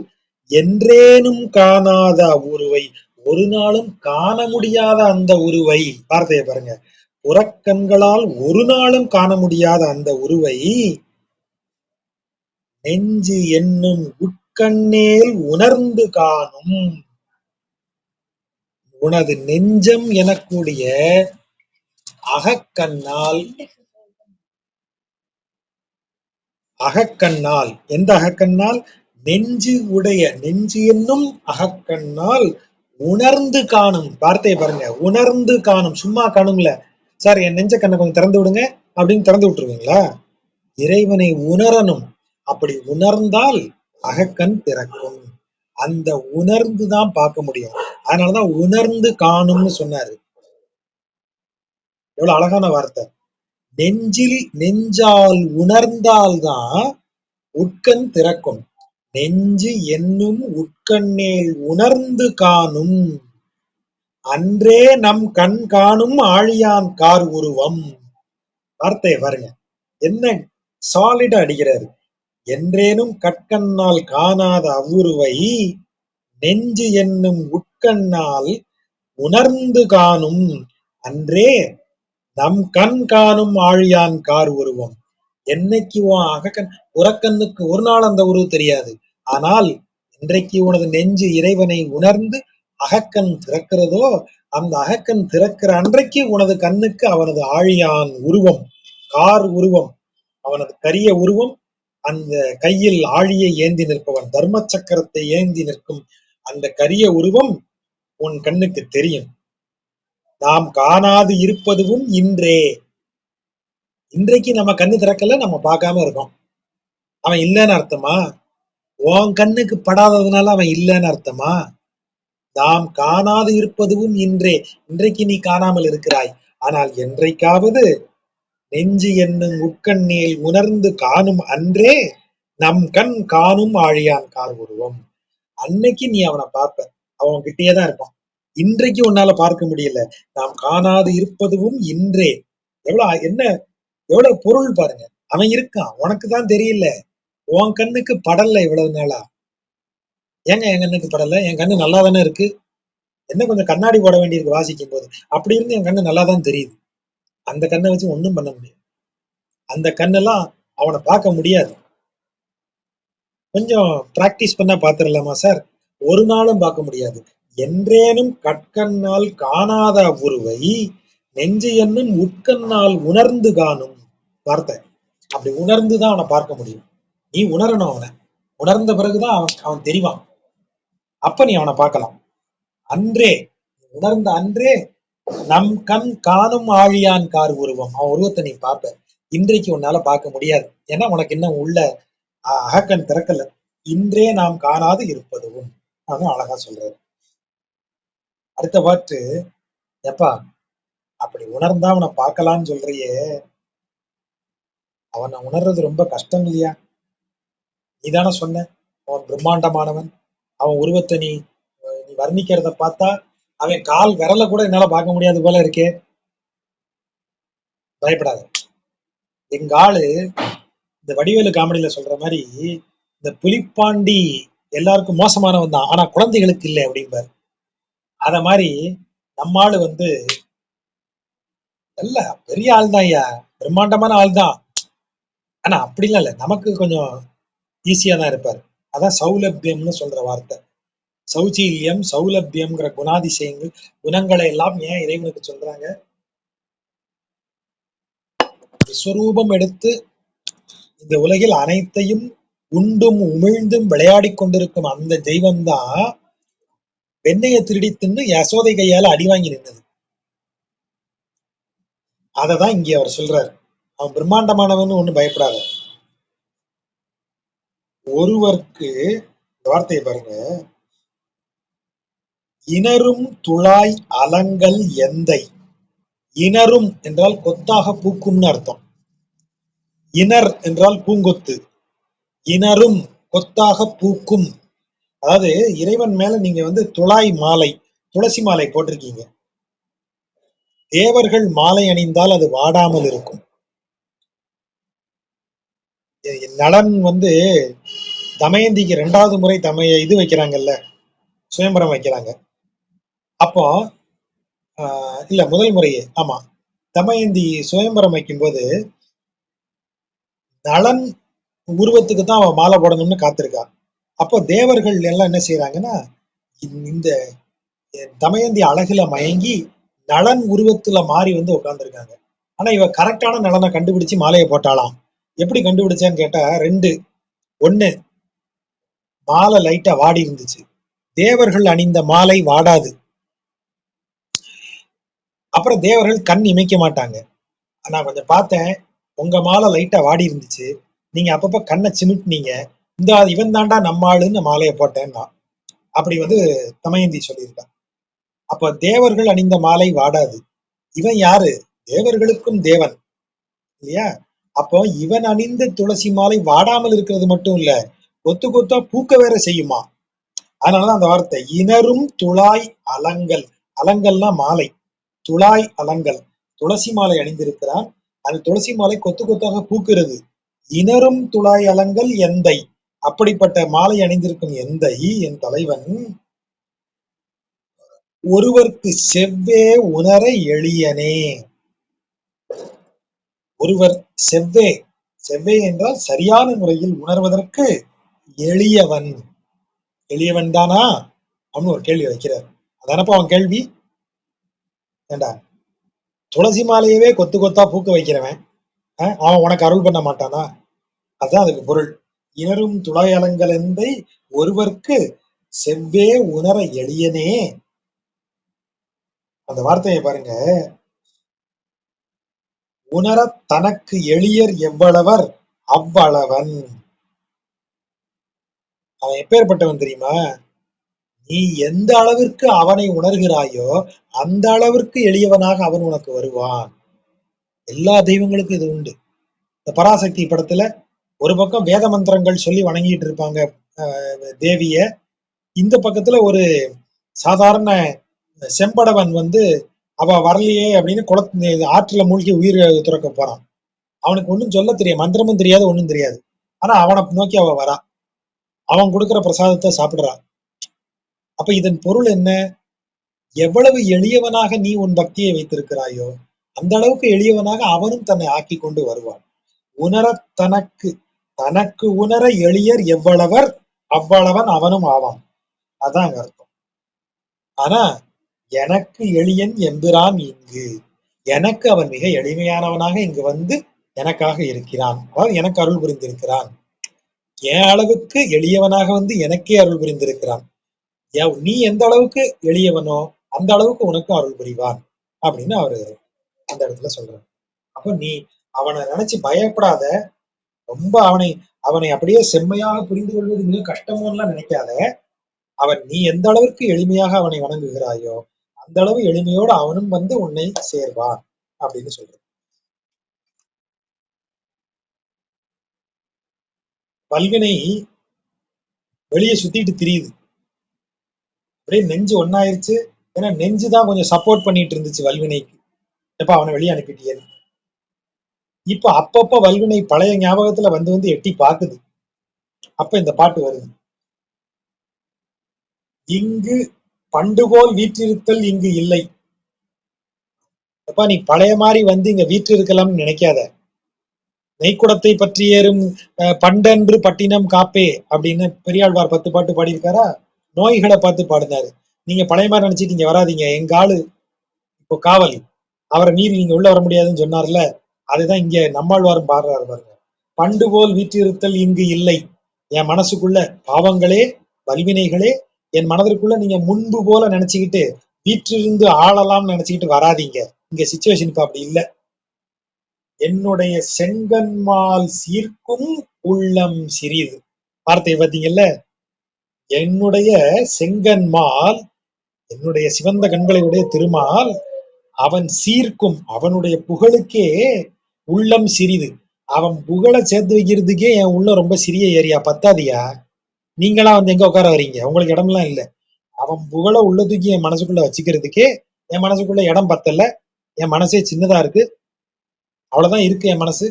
என்றேனும் காணாத உருவை, ஒரு நாளும் காண முடியாத அந்த உருவை, வார்த்தையை பாருங்க, புறக்கண்களால் ஒரு நாளும் காண முடியாத அந்த உருவை நெஞ்சு என்னும் உட்கண்ணேல் உணர்ந்து காணும். உனது நெஞ்சம் எனக்கூடிய அகக்கண்ணால், அகக்கண்ணால், எந்த அகக்கண்ணால்? நெஞ்சு உடைய, நெஞ்சு என்னும் அகக்கண்ணால் உணர்ந்து காணும். வார்த்தையை பாருங்க, உணர்ந்து காணும். சும்மா காணும்ல, சார் என் நெஞ்ச கண்ணை கொஞ்சம் திறந்து விடுங்க அப்படின்னு திறந்து விட்டுருவீங்களா? இறைவனை உணரணும். அப்படி உணர்ந்தால் அகக்கண் திறக்கும். அந்த உணர்ந்துதான் பார்க்க முடியும். அதனாலதான் உணர்ந்து காணும்னு சொன்னாரு. எவ்வளவு அழகான வார்த்தை. நெஞ்சில், நெஞ்சால் உணர்ந்தால்தான் உட்கண் திறக்கும். நெஞ்சு என்னும் உட்கண்ணேல் உணர்ந்து காணும், அன்றே நம் கண் காணும் ஆழியான் கார் உருவம். வார்த்தையை பாருங்க, என்ன சாலிடா அடிக்கிறாரு. என்றேனும் கட்கண்ணால் காணாத அவ்வுருவை நெஞ்சு என்னும் உட்கண்ணால் உணர்ந்து காணும், அன்றே நம் கண் காணும் ஆழியான் கார் உருவம். என்னைக்கு உன் அகக்கண், புறக்கண்ணுக்கு ஒரு நாள் அந்த உருவு தெரியாது. ஆனால் இன்றைக்கு உனது நெஞ்சு இறைவனை உணர்ந்து அகக்கண் திறக்கிறதோ, அந்த அகக்கண் திறக்கிற அன்றைக்கு உனது கண்ணுக்கு அவனது ஆழியான் உருவம், கார் உருவம், அவனது கரிய உருவம், அந்த கையில் ஆழியை ஏந்தி நிற்பவன், தர்ம சக்கரத்தை ஏந்தி நிற்கும் அந்த கரிய உருவம் உன் கண்ணுக்கு தெரியும். நாம் காணாது இருப்பதுவும் இன்றே. இன்றைக்கு நம்ம கண்ணு திறக்கல, நம்ம பார்க்காம இருக்கோம். அவன் இல்லைன்னு அர்த்தமா? உன் கண்ணுக்கு படாததுனால அவன் இல்லைன்னு அர்த்தமா? நாம் காணாது இருப்பதுவும் இன்றே. இன்றைக்கு நீ காணாமல் இருக்கிறாய். ஆனால் என்றைக்காவது நெஞ்சு என்னும் உட்கண்ணீல் உணர்ந்து காணும் அன்றே நம் கண் காணும் ஆழியான் கார் உருவம். அன்னைக்கு நீ அவனை பார்ப்ப, அவன் கிட்டேயே தான் இருப்பான். இன்றைக்கு உன்னால பார்க்க முடியல. நாம் காணாது இருப்பதுவும் இன்றே. என்ன எவ்வளவு பொருள் பாருங்க. அவன் இருக்கான், உனக்கு தான் தெரியல. உன் கண்ணுக்கு படல இவ்வளவு நாளா. ஏங்க என் கண்ணுக்கு படல? என் கண்ணு நல்லா தானே இருக்கு. என்ன கொஞ்சம் கண்ணாடி போட வேண்டியிருக்கு வாசிக்கும் போது. அப்படி இருந்து என் கண்ணு நல்லா தான் தெரியுது. அந்த கண்ணை வச்சு ஒண்ணும் பண்ண முடியாது. அந்த கண்ணெல்லாம் அவனை பார்க்க முடியாது. கொஞ்சம் பிராக்டிஸ் பண்ணா பாத்துடலாமா சார்? ஒரு நாளும் பார்க்க முடியாது. என்றேனும் கற்கண்ணால் காணாத உருவை நெஞ்சு என்னும் உட்கண்ணால் உணர்ந்து காணும் வார்த்தை. அப்படி உணர்ந்துதான் அவனை பார்க்க முடியும். நீ உணரணும் அவனை. உணர்ந்த பிறகுதான் அவன் தெரிவான். அப்ப நீ அவனை பார்க்கலாம். அன்றே உணர்ந்த அன்றே நம் கண் காணும் ஆழியான் கார் உருவம். அவன் உருவத்தை நீ பார்ப்ப. இன்றைக்கு உன்னால பார்க்க முடியாது. ஏன்னா உனக்கு இன்னும் உள்ள அகக்கண் திறக்கல. இன்றே நாம் காணாது இருப்பதுவும் அவன் அழகா சொல்றாரு. அடுத்த பாட்டு, எப்பா அப்படி உணர்ந்தா அவனை பார்க்கலான்னு சொல்றியே, அவனை உணர்றது ரொம்ப கஷ்டம் இல்லையா? நீதானே சொன்ன அவன் பிரம்மாண்டமானவன். அவன் உருவத்தை நீ வர்ணிக்கிறத பார்த்தா அவன் கால் விரல கூட என்னால பார்க்க முடியாது போல இருக்கே. பயப்படாத. எங்க ஆளு இந்த வடிவேலு காமெடியில சொல்ற மாதிரி இந்த புலிப்பாண்டி எல்லாருக்கும் மோசமானவன் தான், ஆனா குழந்தைகளுக்கு இல்லை அப்படிம்பாரு. அத மாதிரி நம்ம ஆளு நல்ல பெரிய ஆள் தான் ஐயா, பிரம்மாண்டமான ஆள் தான். ஆனா அப்படிலாம் இல்ல, நமக்கு கொஞ்சம் ஈஸியா தான் இருப்பாரு. அதான் சௌலபியம்னு சொல்ற வார்த்தை. சௌச்சீல்யம், சௌலபியம்ங்கிற குணாதிசயங்கள், குணங்களை எல்லாம் ஏன் இறைவனுக்கு சொல்றாங்க? விஸ்வரூபம் எடுத்து இந்த உலகில் அனைத்தையும் உண்டும் உமிழ்ந்தும் விளையாடி கொண்டிருக்கும் அந்த தெய்வம் தான் வெண்ணையை திருடி தின்னு யசோதை கையால அடி வாங்கி நின்னது. அததான் இங்கே அவர் சொல்றாரு. அவன் பிரம்மாண்டமானவன் ஒண்ணு பயப்படாத. ஒருவர்க்கு வார்த்தையை பாருங்க, இனரும் துழாய் அலங்கல் எந்தை. இனரும் என்றால் கொத்தாக பூக்கும்னு அர்த்தம். இனர் என்றால் பூங்கொத்து. இனரும் கொத்தாக பூக்கும். அதாவது இறைவன் மேல நீங்க துழாய் மாலை, துளசி மாலை போட்டிருக்கீங்க. தேவர்கள் மாலை அணிந்தால் அது வாடாமல் இருக்கும். நலன் தமயந்திக்கு 2வது முறை இது வைக்கிறாங்கல்ல, சுயம்பரம் வைக்கிறாங்க. அப்போ இல்ல முதல் முறையே, ஆமா, தமயந்தி சுயம்பரம் வைக்கும்போது நலன் உருவத்துக்கு தான் அவன் மாலை போடணும்னு காத்திருக்கா. அப்போ தேவர்கள் எல்லாம் என்ன செய்யறாங்கன்னா, இந்த தமயந்தி அழகுல மயங்கி நலன் உருவத்துல மாறி உட்கார்ந்துருக்காங்க. ஆனா இவ கரெக்டான நலனை கண்டுபிடிச்சு மாலையை போட்டாலாம். எப்படி கண்டுபிடிச்சான்னு கேட்டா 2. 1, மாலை லைட்டா வாடி இருந்துச்சு. தேவர்கள் அணிந்த மாலை வாடாது. அப்புறம் தேவர்கள் கண் இமைக்க மாட்டாங்க. நான் கொஞ்சம் பார்த்தேன், உங்க மாலை லைட்டா வாடி இருந்துச்சு, நீங்க அப்பப்ப கண்ணை சிமிட்டினீங்க, இந்த இவன் தாண்டா நம்ம ஆளுன்னு மாலையை போட்டேன்னா. அப்படி தமயந்தி சொல்லியிருக்கா. அப்ப தேவர்கள் அணிந்த மாலை வாடாது. இவன் யாரு? தேவர்களுக்கும் தேவன் இல்லையா? அப்போ இவன் அணிந்த துளசி மாலை வாடாமல் இருக்கிறது மட்டும் இல்ல, கொத்து கொத்தா பூக்க வேற செய்யுமா. அதனாலதான் அந்த வார்த்தை இனரும் துழாய் அலங்கல். அலங்கல்னா மாலை, துழாய் அலங்கல். துளசி மாலை அணிந்திருக்கிறான். அந்த துளசி மாலை கொத்து கொத்தாக பூக்கிறது. இனரும் துழாய் அலங்கல் எந்தை. அப்படிப்பட்ட மாலை அணிந்திருக்கும் எந்தை என் தலைவன் ஒருவர்க்கு செவ்வே உணர எளியனே. ஒருவர் செவ்வே, செவ்வே என்றால் சரியான முறையில் உணர்வதற்கு எளியவன். எளியவன் தானா அப்படின்னு ஒரு கேள்வி வைக்கிறார். அதானப்பா அவன் கேள்வி. ஏண்டா, துளசி மாலையவே கொத்து கொத்தா பூக்க வைக்கிறவன் அவன் உனக்கு அருள் பண்ண மாட்டானா? அதான் அதுக்கு பொருள். இணரும் துளையலங்கலெந்தை ஒருவர்க்கு செவ்வே உணர எளியனே. அந்த வார்த்தையை பாருங்க. உணரத் தனக்கு எளியர் எவ்வளவர் அவ்வளவன். அவன் எப்பேற்பட்டவன் தெரியுமா? நீ எந்த அளவிற்கு அவனை உணர்கிறாயோ அந்த அளவிற்கு எளியவனாக அவன் உனக்கு வருவான். எல்லா தெய்வங்களுக்கும் இது உண்டு. இந்த பராசக்தி படத்துல ஒரு பக்கம் வேத மந்திரங்கள் சொல்லி வணங்கிட்டு இருப்பாங்க தேவிய. இந்த பக்கத்துல ஒரு சாதாரண செம்படவன் வந்து அவ வரலையே அப்படின்னு ஆற்றுல மூழ்கி உயிர் துறக்க போறான். அவனுக்கு ஒன்றும் சொல்ல தெரியாது, மந்திரமும் தெரியாது, ஒன்றும் தெரியாது. ஆனா அவனை நோக்கி அவ வரா, அவன் கொடுக்கிற பிரசாதத்தை சாப்பிடுறா. அப்ப இதன் பொருள் என்ன? எவ்வளவு எளியவனாக நீ உன் பக்தியை வைத்திருக்கிறாயோ அந்த அளவுக்கு எளியவனாக அவனும் தன்னை ஆக்கி கொண்டு வருவான். உணர தனக்கு தனக்கு உணர எளியர் எவ்வளவர் அவ்வளவன் அவனும் ஆவான். அதான் அங்க அர்த்தம். ஆனா எனக்கு எளியன் எம்பிரான் இங்கு, எனக்கு அவன் மிக எளிமையானவனாக இங்கு வந்து எனக்காக இருக்கிறான். அதாவது எனக்கு அருள் புரிந்திருக்கிறான். என் அளவுக்கு எளியவனாக வந்து எனக்கே அருள் புரிந்திருக்கிறான். நீ எந்த அளவுக்கு எளியவனோ அந்த அளவுக்கு உனக்கு அருள் புரிவான் அப்படின்னு அவரு அந்த இடத்துல சொல்றாரு. அப்ப நீ அவனை நினைச்சு பயப்படாத. ரொம்ப அவனை அவனை அப்படியே செம்மையாக புரிந்து கொள்வது மிக கஷ்டமோலாம் நினைக்காத. அவன் நீ எந்த அளவிற்கு எளிமையாக அவனை வணங்குகிறாயோ அந்த அளவு எளிமையோடு அவனும் வந்து உன்னை சேர்வான் அப்படின்னு சொல்றான். வல்வினை வெளியே சுத்திட்டு திரியுது. அப்படியே நெஞ்சு ஒன்னாயிருச்சு. ஏன்னா நெஞ்சுதான் கொஞ்சம் சப்போர்ட் பண்ணிட்டு இருந்துச்சு வல்வினைக்கு. எப்ப அவனை வெளியே அனுப்பிட்டியே. இப்ப அப்பப்ப வல்வினை பழைய ஞாபகத்துல வந்து வந்து எட்டி பாக்குது. அப்ப இந்த பாட்டு வருது. இங்கு பண்டுபோல் வீற்றிருத்தல் இங்கு இல்லை. அப்பா நீ பழைய மாதிரி வந்து இங்க வீற்றிருக்கலாம்னு நினைக்காத. நெய்க்குடத்தை பற்றி ஏறும் பண்டன்று பட்டினம் காப்பே அப்படின்னு பெரியாழ்வார் 10 பாட்டு பாடியிருக்காரா. நோய்களை பார்த்து பாடினாரு. நீங்க பழைய மாதிரி நினைச்சிட்டு இங்க வராதிங்க. எங்க ஆளு இப்போ காவல், அவரை மீறி நீங்க உள்ள வர முடியாதுன்னு சொன்னார்ல. அதுதான் இங்க நம்மாழ்வாரும் பாடுறாரு பாருங்க. பண்டு போல் வீற்றிருத்தல் இங்கு இல்லை. என் மனசுக்குள்ள பாவங்களே வல்வினைகளே என் மனதிற்குள்ள நீங்க முன்பு போல நினைச்சுக்கிட்டு வீற்றிருந்து ஆளலாம்னு நினைச்சுக்கிட்டு வராதிங்க. இங்க சிச்சுவேஷன் இப்ப அப்படி இல்லை. என்னுடைய செங்கன்மால் சீர்க்கும் உள்ளம் சிறிது. வார்த்தையை பார்த்தீங்கல்ல. என்னுடைய செங்கன்மால், என்னுடைய சிவந்த கண்களுடைய திருமால், அவன் சீர்க்கும் அவனுடைய புகழுக்கே உள்ளம் சிறிது. அவன் புகழை சேர்த்து வைக்கிறதுக்கே என் உள்ள ரொம்ப சிறிய ஏரியா. பத்தாதியா நீங்களா வந்து எங்க உட்கார வரீங்க? உங்களுக்கு இடம்லாம் இல்லை. அவன் புகழ உள்ளதுக்கு என் மனசுக்குள்ள வச்சுக்கிறதுக்கே என் மனசுக்குள்ள இடம் பத்தல. என் மனசே சின்னதா இருக்கு. அவ்வளவுதான் இருக்கு என் மனசு.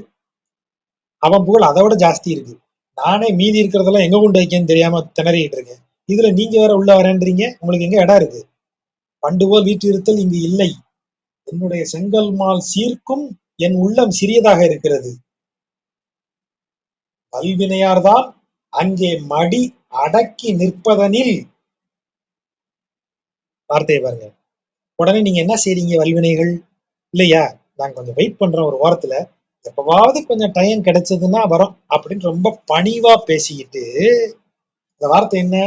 அவன் புகழ் அதை விட ஜாஸ்தி இருக்கு. நானே மீதி இருக்கிறதெல்லாம் எங்க கொண்டு வைக்கன்னு தெரியாம திணறிட்டு இருக்கேன். இதுல நீங்க வேற உள்ள வரேன்றீங்க. உங்களுக்கு எங்க இடம் இருக்கு? பண்டுபோல் வீட்டு இருத்தல் இங்கு இல்லை. என்னுடைய செங்கல் மால் சீர்க்கும் என் உள்ளம் சிறியதாக இருக்கிறது. வல்வினையார்தான் அங்கே மடி அடக்கி நிற்பதனில். வார்த்தையை பாருங்க. உடனே நீங்க என்ன செய்றீங்க? வல்வினைகள் இல்லையா, நாங்க கொஞ்சம் வெயிட் பண்றோம் ஒரு வாரத்துல, எப்பவாவது கொஞ்சம் டைம் கிடைச்சதுன்னா வரோம் அப்படின்னு ரொம்ப பணிவா பேசிக்கிட்டு. இந்த வார்த்தை என்ன?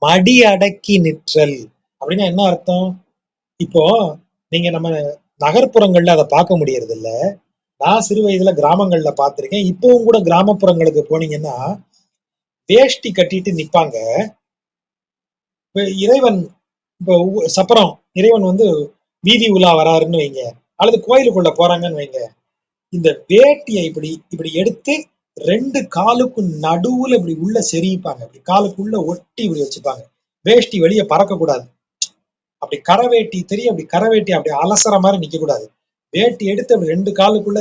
மடி அடக்கி நிற்றல் அப்படின்னா என்ன அர்த்தம்? இப்போ நீங்க நம்ம நகர்ப்புறங்கள்ல அதை பார்க்க முடியறது இல்ல. நான் சிறு வயதுல கிராமங்கள்ல பார்த்திருக்கேன். இப்பவும் கூட கிராமப்புறங்களுக்கு போனீங்கன்னா வேஷ்டி கட்டிட்டு நிப்பாங்க. இறைவன் இப்போ சப்பரம் இறைவன் வந்து வீதி உலா வராருன்னு வைங்க, அல்லது கோயிலுக்குள்ள போறாங்கன்னு வைங்க. இந்த வேட்டியை இப்படி இப்படி எடுத்து 2 காலுக்கும் நடுவுல இப்படி உள்ள செரிப்பாங்க. இப்படி காலுக்குள்ள ஒட்டி இப்படி வச்சுப்பாங்க. வேஷ்டி வெளியே பறக்க கூடாது. அப்படி கரவேட்டி தெரியும். அப்படி கரவேட்டி அப்படி அலசற மாதிரி நிக்க கூடாது. வேட்டி எடுத்து அப்படி 2 காலுக்குள்ள,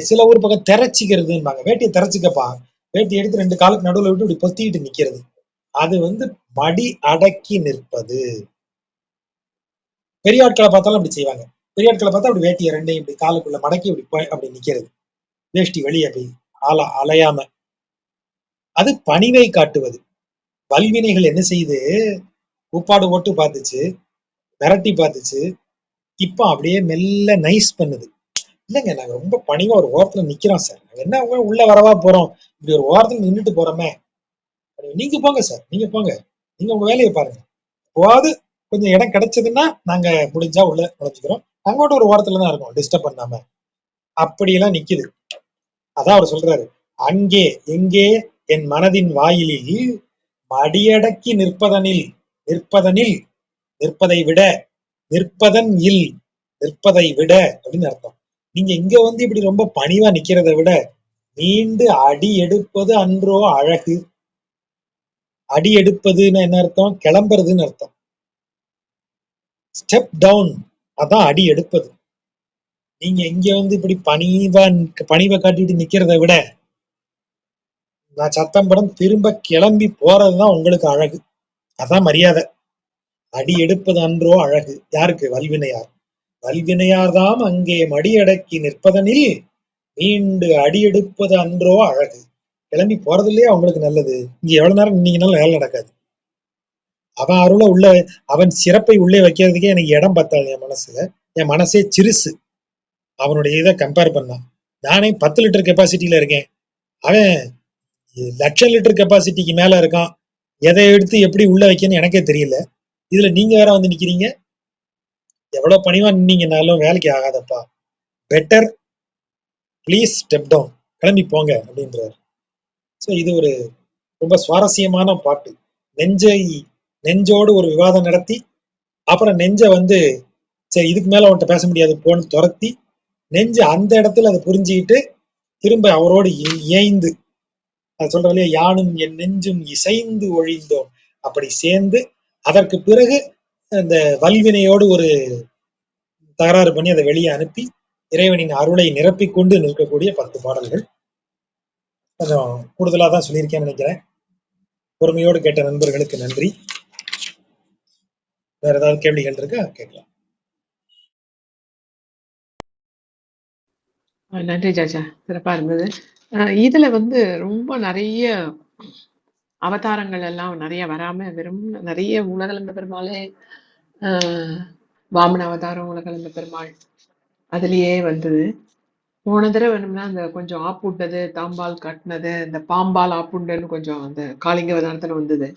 சில ஊர் பக்கம் திரைச்சிக்கிறதுன்பாங்க. வேட்டியை திரைச்சிக்கப்பா. வேட்டி எடுத்து 2 காலுக்கு நடுவுல விட்டு இப்படி பொத்திட்டு நிக்கிறது. அது வந்து மடி அடக்கி நிற்பது. பெரிய ஆட்களை பார்த்தாலும் அப்படி செய்வாங்க. பெரிய ஆட்களை பார்த்தா அப்படி வேட்டியை 2ஐயும் இப்படி காலுக்குள்ள மடக்கி அப்படி நிக்கிறது. வேஷ்டி வெளியே அப்படி அலையாம. அது பணிவை காட்டுவது. வல்வினைகள் என்ன செய்யுது? கூப்பாடு போட்டு பார்த்துச்சு, மிரட்டி பார்த்துச்சு. இப்ப அப்படியே மெல்ல நைஸ் பண்ணுது. இல்லைங்க, நாங்க ரொம்ப பணிவா ஒரு ஓரத்துல நிக்கிறோம் சார். நாங்க என்ன உள்ள வரவா போறோம்? இப்படி ஒரு ஓரத்துல நின்றுட்டு போறோமே, நீங்க போங்க சார், நீங்க போங்க, நீங்க உங்க வேலையை பாருங்க. போவாது கொஞ்சம் இடம் கிடைச்சதுன்னா நாங்க முடிஞ்சா உள்ள நுழைஞ்சுக்கிறோம். அங்கோட்டு ஒரு ஓரத்துல தான் இருக்கோம், டிஸ்டர்ப் பண்ணாம. அப்படியெல்லாம் நிக்குது. அதான் அவர் சொல்றாரு, அங்கே எங்கே என் மனதின் வாயிலில் மடியடக்கி நிற்பதனில், நிற்பதனில், நிற்பதை விட, நிற்பதன் இல், நிற்பதை விட அப்படின்னு அர்த்தம். நீங்க இங்க வந்து இப்படி ரொம்ப பணிவா நிக்கிறதை விட மீண்டு அடி எடுப்பது அன்றோ அழகு. அடி எடுப்பதுன்னு என்ன அர்த்தம்? கிளம்புறதுன்னு அர்த்தம். ஸ்டெப் டவுன், அதான் அடி எடுப்பது. நீங்க இங்க வந்து இப்படி பணிவை காட்டிட்டு நிக்கிறதை விட நான் சத்தம் படம் திரும்ப கிளம்பி போறதுதான் உங்களுக்கு அழகு. அதான் மரியாதை. அடி எடுப்பது அன்றோ அழகு. யாருக்கு? வல்வினையார். வல்வினையார்தாம் அங்கே மடியடக்கி நிற்பதனில் மீண்டு அடி எடுப்பது அன்றோ அழகு. கிளம்பி போறதுலயே அவங்களுக்கு நல்லது. இங்க எவ்வளவு நேரம் நின்னீங்கனாலும் வேலை நடக்காது. அவன் அருளை உள்ள, அவன் சிறப்பை உள்ளே வைக்கிறதுக்கே எனக்கு இடம் பத்தாது என் மனசுல. என் மனசே சிறுசு அவனுடைய இதை கம்பேர் பண்ணா. நானே 10 லிட்டர் கெப்பாசிட்டியில இருக்கேன், அவன் லட்சம் லிட்டர் கெப்பாசிட்டிக்கு மேல இருக்கான். எதை எடுத்து எப்படி உள்ள வைக்கன்னு எனக்கே தெரியல. இதுல நீங்க வேற வந்து நிக்கிறீங்க. எவ்வளவு பணிவா நின்னீங்கன்னாலும் வேலைக்கு ஆகாதப்பா. பெட்டர் ப்ளீஸ் ஸ்டெப் டவுன், கிளம்பி போங்க அப்படின்றாரு. ஸோ இது ஒரு ரொம்ப சுவாரஸ்யமான பாட்டு. நெஞ்சோடு ஒரு விவாதம் நடத்தி, அப்புறம் நெஞ்ச வந்து சரி இதுக்கு மேல அவன்கிட்ட பேச முடியாது போன்னு துரத்தி, நெஞ்சு அந்த இடத்துல அதை புரிஞ்சுக்கிட்டு திரும்ப அவரோடு இயைந்து, அது சொல்ற இல்லையா, யானும் என் நெஞ்சும் இசைந்து ஒழிந்தோம், அப்படி சேர்ந்து அதற்கு பிறகு அந்த வல்வினையோடு ஒரு தகராறு பண்ணி அதை வெளியே அனுப்பி இறைவனின் அருளை நிரப்பிக் கொண்டு நிற்கக்கூடிய 10 பாடல்கள். கொஞ்சம் கூடுதலா தான் சொல்லியிருக்கேன்னு நினைக்கிறேன். பொறுமையோடு கேட்ட நண்பர்களுக்கு நன்றி. வேற ஏதாவது கேள்விகள் இருக்கா? கேட்கலாம். நன்றி ஜாஜா, சிறப்பா இருந்தது. இதுல வந்து ரொம்ப நிறைய அவதாரங்கள் எல்லாம் நிறைய வராம வெறும் நிறைய உலகளந்த பெருமாளே, வாமன அவதாரம், உலகளந்த பெருமாள் அதுலயே வந்தது. போன தடவை வேணும்னா அந்த கொஞ்சம் ஆப்புண்டது, தாம்பால் காட்டினது, இந்த பாம்பால் ஆப்புண்டன்னு கொஞ்சம் அந்த காளிங்க அவதாரத்துல வந்தது.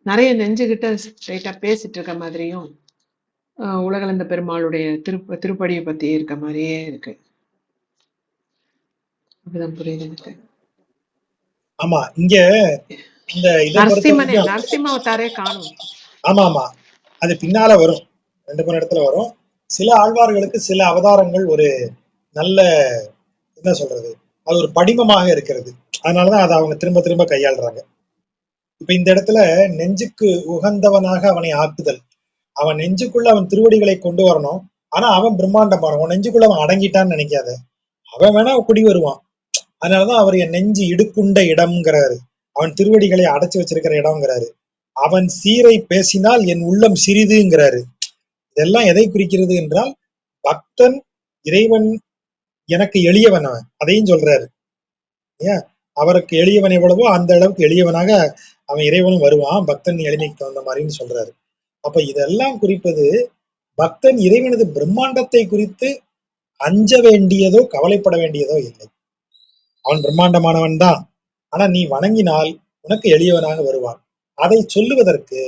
நிறைய நெஞ்சுகிட்ட ஸ்ட்ரைட்டா பேசிட்டு இருக்க மாதிரியும், உலகளந்த பெருமாளுடைய திருப்படியை பத்தி இருக்க மாதிரியே இருக்கு. அப்படிதான் புரியுது எனக்கு. ஆமா, இங்க இந்த இதை நரசிம்ம அவதாரே காணும். ஆமா ஆமா, அது பின்னால வரும், 2 இடத்துல வரும். சில ஆழ்வார்களுக்கு சில அவதாரங்கள் ஒரு நல்ல, என்ன சொல்றது, அது ஒரு படிமமாக இருக்கிறது. அதனாலதான் அதை அவங்க திரும்ப திரும்ப கையாளுறாங்க. இப்ப இந்த இடத்துல நெஞ்சுக்கு உகந்தவனாக அவனை ஆக்குதல், அவன் நெஞ்சுக்குள்ள அவன் திருவடிகளை கொண்டு வரணும். ஆனா அவன் பிரம்மாண்டம் பாரு, உன் நெஞ்சுக்குள்ள அவன் அடங்கிட்டான்னு நினைக்காத, அவன் வேணா குடி வருவான். அதனாலதான் அவர் என் நெஞ்சு இடுக்குண்ட இடம்ங்கிறாரு, அவன் திருவடிகளை அடைச்சு வச்சிருக்கிற இடம்ங்கிறாரு. அவன் சீரை பேசினால் என் உள்ளம் சிறிதுங்கிறாரு. இதெல்லாம் எதை குறிக்கிறது என்றால், பக்தன் இறைவன் எனக்கு எளியவன் அவன், அதையும் சொல்றாரு. ஏன் அவருக்கு எளியவன் எவ்வளவோ அந்த அளவுக்கு எளியவனாக அவன் இறைவனும் வருவான், பக்தன் எளிமைக்கு தகுந்த மாதிரின்னு சொல்றாரு. அப்ப இதெல்லாம் குறிப்பது, பக்தன் இறைவனது பிரம்மாண்டத்தை குறித்து அஞ்ச வேண்டியதோ கவலைப்பட வேண்டியதோ இல்லை. அவன் பிரம்மாண்டமானவன் தான், ஆனா நீ வணங்கினால் உனக்கு எளியவனாக வருவான். அதை சொல்லுவதற்கு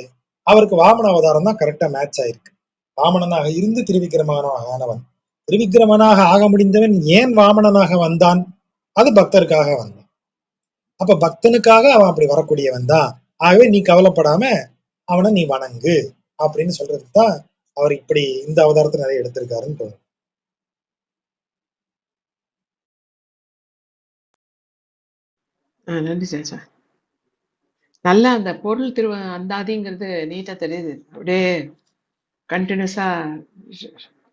அவருக்கு வாமன அவதாரம் தான் கரெக்டா மேட்ச் ஆயிருக்கு. வாமனனாக இருந்து திருவிக்கிரமனாக ஆனவன், திருவிக்கிரமனாக ஆக முடிந்தவன் ஏன் வாமனனாக வந்தான்? அது பக்தருக்காக வந்தான். அப்ப பக்தனுக்காக அவன் அப்படி வரக்கூடியவன் தான். ஆகவே நீ கவலைப்படாம அவனை நீ வணங்கு அப்படின்னு சொல்றதுக்கு தான் அவர் இப்படி இந்த அவதாரத்தை நிறைய எடுத்திருக்காருன்னு தோணும். நன்றி சாச்சா. நல்லா அந்த பொருள் அந்தாதிங்கிறது நீட்டா தெரியுது. அப்படியே கண்டினியூஸா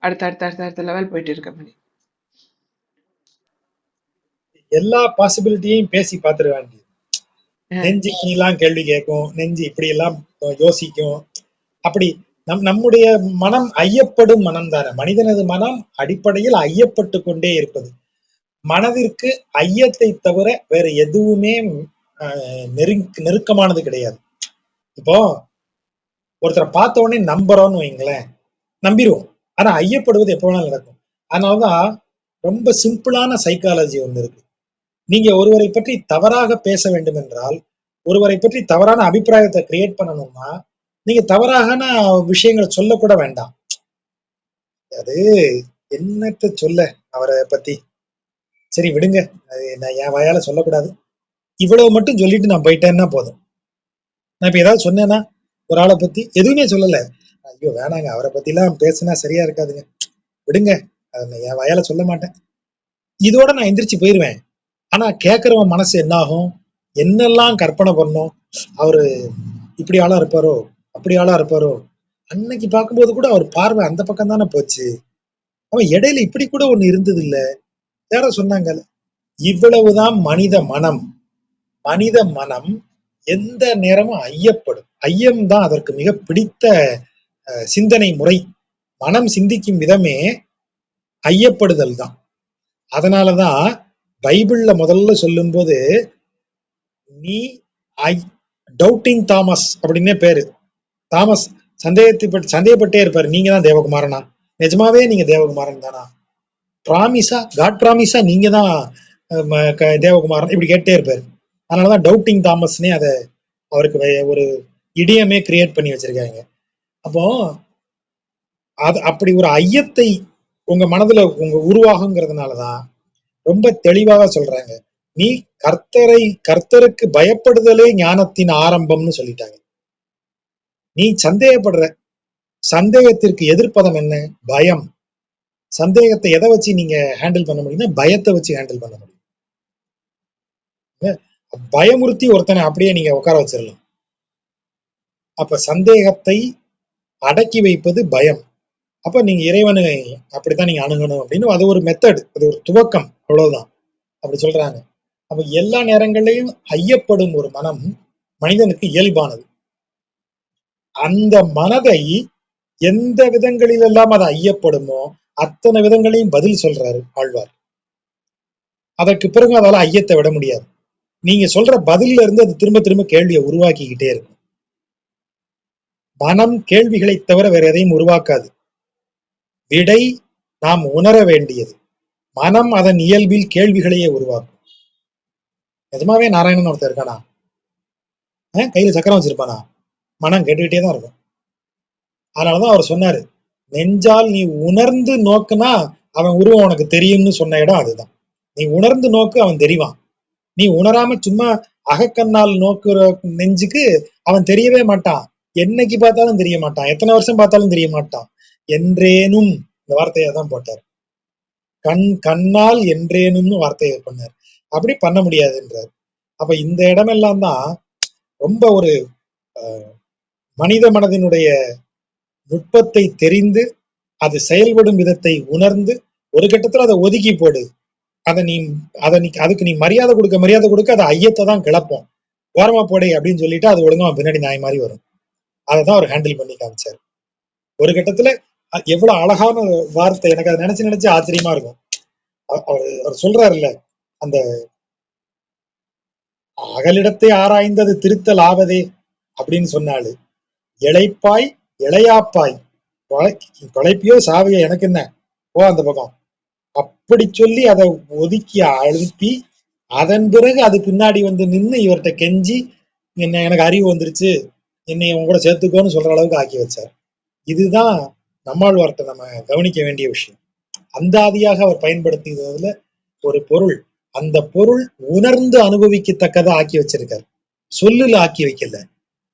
அடுத்த லெவல் போயிட்டு இருக்க மாதிரி. எல்லா பாசிபிலிட்டியையும் பேசி பார்த்துருவாங்க. நெஞ்சு இப்படிலாம் கேள்வி கேட்கும், நெஞ்சு இப்படி எல்லாம் யோசிக்கும். அப்படி நம்முடைய மனம் ஐயப்படும் மனம் தானே. மனிதனது மனம் அடிப்படையில் ஐயப்பட்டு கொண்டே இருப்பது. மனதிற்கு ஐயத்தை தவிர வேற எதுவுமே நெருக்கமானது கிடையாது. இப்போ ஒருத்தரை பார்த்த உடனே நம்புறோம்னு வைங்களேன், நம்பிடுவோம். ஆனா ஐயப்படுவது எப்ப வேணாலும் நடக்கும். அதனாலதான் ரொம்ப சிம்பிளான சைக்காலஜி ஒன்று இருக்கு. நீங்க ஒருவரை பற்றி தவறாக பேச வேண்டும் என்றால், ஒருவரை பற்றி தவறான அபிப்பிராயத்தை கிரியேட் பண்ணணும்னா, நீங்க தவறான விஷயங்கள சொல்லக்கூட வேண்டாம். அது என்னத்த சொல்ல அவர பத்தி? சரி விடுங்க. அது நான் என் வாயால சொல்லக்கூடாது. இவ்வளவு மட்டும் சொல்லிட்டு நான் போயிட்டேன்னா போதும். நான் இப்ப ஏதாவது சொன்னேன்னா, ஒரு ஆள பத்தி எதுவுமே சொல்லல. ஐயோ! வேணாங்க. அவர பத்திலாம் பேசுனா சரியா இருக்காதுங்க. விடுங்க. அத நான் என் வாயால சொல்ல மாட்டேன். இதோட நான் எந்திரிச்சு போயிருவேன். ஆனா கேட்கிறவன் மனசு என்ன ஆகும்? என்னெல்லாம் கற்பனை பண்ணும்? அவரு இப்படி ஆளா இருப்பாரோ? அப்படி ஆளா இருப்பாரோ? அன்னைக்கு பார்க்கும்போது கூட அவர் பார்வை அந்த பக்கம் தானே போச்சு. அவன் இடையில இப்படி கூட ஒண்ணு இருந்ததில்ல. யாரோ சொன்னாங்கல்ல. இவ்வளவுதான் மனித மனம். மனித மனம் எந்த நேரமும் ஐயப்படும். ஐயம் தான் அதற்கு மிக பிடித்த சிந்தனை முறை. மனம் சிந்திக்கும் விதமே ஐயப்படுதல் தான். அதனாலதான் பைபிள்ல முதல்ல சொல்லும்போது நீ ஐ டவுட்டிங் தாமஸ் அப்படின்னே பேரு. தாமஸ் சந்தேகப்பட்டே இருப்பாரு. நீங்க தான் தேவகுமாரனா? நிஜமாவே நீங்க தேவகுமாரன் தானா? ப்ராமிஸா காட் ப்ராமிஸா நீங்க தான் தேவகுமாரன் இப்படி கேட்டே இருப்பாரு. அதனாலதான் டவுட்டிங் தாமஸ்னே அதை அவருக்கு ஒரு இடியமே கிரியேட் பண்ணி வச்சிருக்காங்க. அப்போ அது அப்படி ஒரு ஐயத்தை உங்க மனதுல உங்க உருவாகுங்கிறதுனாலதான் ரொம்ப தெளிவாக சொல்றாங்க. நீ கர்த்தருக்கு பயப்படுதலே ஞானத்தின் ஆரம்பம்னு சொல்லிட்டாங்க. நீ சந்தேகப்படுற சந்தேகத்திற்கு எதிர்ப்பதம் என்ன? பயம். சந்தேகத்தை எதை வச்சு நீங்க ஹேண்டில் பண்ண முடியும்னா பயத்தை வச்சு ஹேண்டில் பண்ண முடியும். பயமுறுத்தி ஒருத்தனை அப்படியே நீங்க உட்கார வச்சிடலாம். அப்ப சந்தேகத்தை அடக்கி வைப்பது பயம். அப்ப நீங்க இறைவனை அப்படித்தான் நீங்க அணுகணும் அப்படின்னு அது ஒரு மெத்தட், அது ஒரு துவக்கம், அவ்வளவுதான். அப்படி சொல்றாங்க. அப்ப எல்லா நேரங்களையும் ஐயப்படும் ஒரு மனம் மனிதனுக்கு இயல்பானது. அந்த மனதை எந்த விதங்களிலெல்லாம் அது ஐயப்படுமோ அத்தனை விதங்களையும் பதில் சொல்றாரு ஆழ்வார். அதற்கு பிறகு அதால ஐயத்தை விட முடியாது. நீங்க சொல்ற பதில்ல இருந்து அது திரும்ப திரும்ப கேள்வியை உருவாக்கிக்கிட்டே இருக்கும். மனம் கேள்விகளை தவிர வேற எதையும் உருவாக்காது. விடை நாம் உணர வேண்டியது. மனம் அதன் இயல்பில் கேள்விகளையே உருவாக்கும். நிஜமாவே நாராயணன் ஒருத்தர் இருக்கானா? கையில சக்கரம் வச்சிருப்பானா? மனம் கேட்டுக்கிட்டே தான் இருக்கும். அதனாலதான் அவர் சொன்னாரு, நெஞ்சால் நீ உணர்ந்து நோக்குனா அவன் உருவம் உனக்கு தெரியும்னு சொன்ன இடம் அதுதான். நீ உணர்ந்து நோக்கு, அவன் தெரிவான். நீ உணராம சும்மா அகக்கண்ணால் நோக்குற நெஞ்சுக்கு அவன் தெரியவே மாட்டான். என்னைக்கு பார்த்தாலும் தெரிய மாட்டான். எத்தனை வருஷம் பார்த்தாலும் தெரிய மாட்டான். என்றேனும் இந்த வார்த்தையை தான் போட்டார். கண்ணால் என்றேனும்னு வார்த்தையை பண்ணார். அப்படி பண்ண முடியாதுன்றார். அப்ப இந்த இடமெல்லாம் தான் ரொம்ப ஒரு மனித மனதினுடைய நுட்பத்தை தெரிந்து அது செயல்படும் விதத்தை உணர்ந்து ஒரு கட்டத்துல அதை ஒதுக்கி போடு. அதுக்கு நீ மரியாதை கொடுக்க அதை ஐயத்தை தான் கிளப்போம். ஓரமா போடே அப்படின்னு சொல்லிட்டு அது ஒழுங்கா பின்னாடி நாய் மாதிரி வரும். அதைதான் அவர் ஹேண்டில் பண்ணி காமிச்சார். ஒரு கட்டத்துல எவ்வளவு அழகான வார்த்தை, எனக்கு அதை நினைச்சு ஆச்சரியமா இருக்கும். அவர் சொல்றாருல்ல, அந்த அகலிடத்தை ஆராய்ந்தது திருத்தல் ஆவதே அப்படின்னு சொன்னாலு, இளைப்பாய் இளையாப்பாய் தொலைப்பியோ சாவியோ எனக்கு என்ன, போ அந்த பக்கம் அப்படி சொல்லி அதை ஒதுக்கி அழுப்பி அதன் பிறகு அது பின்னாடி வந்து நின்று இவர்கிட்ட கெஞ்சி எனக்கு அறிவு வந்துருச்சு, என்னை உங்க கூட சேர்த்துக்கோன்னு சொல்ற அளவுக்கு ஆக்கி வச்சார். இதுதான் நம்மாழ்வார்ட்ட நம்ம கவனிக்க வேண்டிய விஷயம். அந்தாதியாக அவர் பயன்படுத்தியதுல ஒரு பொருள், அந்த பொருள் உணர்ந்து அனுபவிக்கத்தக்கதா ஆக்கி வச்சிருக்காரு. சொல்லுல ஆக்கி வைக்கல,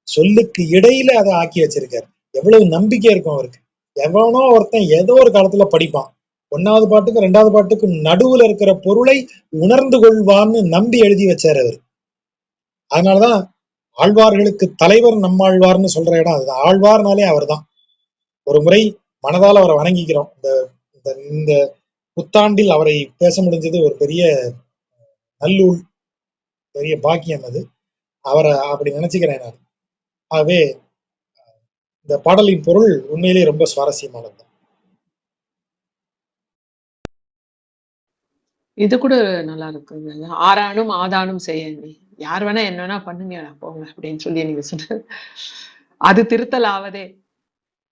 சொல்லுக்கு இடையில அதை ஆக்கி வச்சிருக்காரு. எவ்வளவு நம்பிக்கை இருக்கும் அவருக்கு. எவனோ ஒருத்தன் ஏதோ ஒரு காலத்துல படிப்பான், 1வது பாட்டுக்கும் 2வது பாட்டுக்கும் நடுவுல இருக்கிற பொருளை உணர்ந்து கொள்வான்னு நம்பி எழுதி வச்சாரு அவர். அதனாலதான் ஆழ்வார்களுக்கு தலைவர் நம்மாழ்வார்னு சொல்ற இடம் அதுதான். ஆழ்வார்னாலே அவர் தான். ஒரு முறை மனதால் அவரை வணங்கிக்கிறோம். இந்த புத்தாண்டில் அவரை பேச முடிஞ்சது ஒரு பெரிய நல்லூழ், பெரிய பாக்கியம் அது. அவரை அப்படி நினைச்சுக்கிறேன் நான். ஆகவே இந்த பாடலின் பொருள் உண்மையிலேயே ரொம்ப சுவாரஸ்யமானது. இது கூட நல்லா இருக்குங்க. ஆறானும் ஆதானும் செய்ய நீ யார் வேணா என்ன வேணா பண்ணுங்க போங்க அப்படின்னு சொல்லி நீங்க சொன்ன அது திருத்தல் ஆவதே,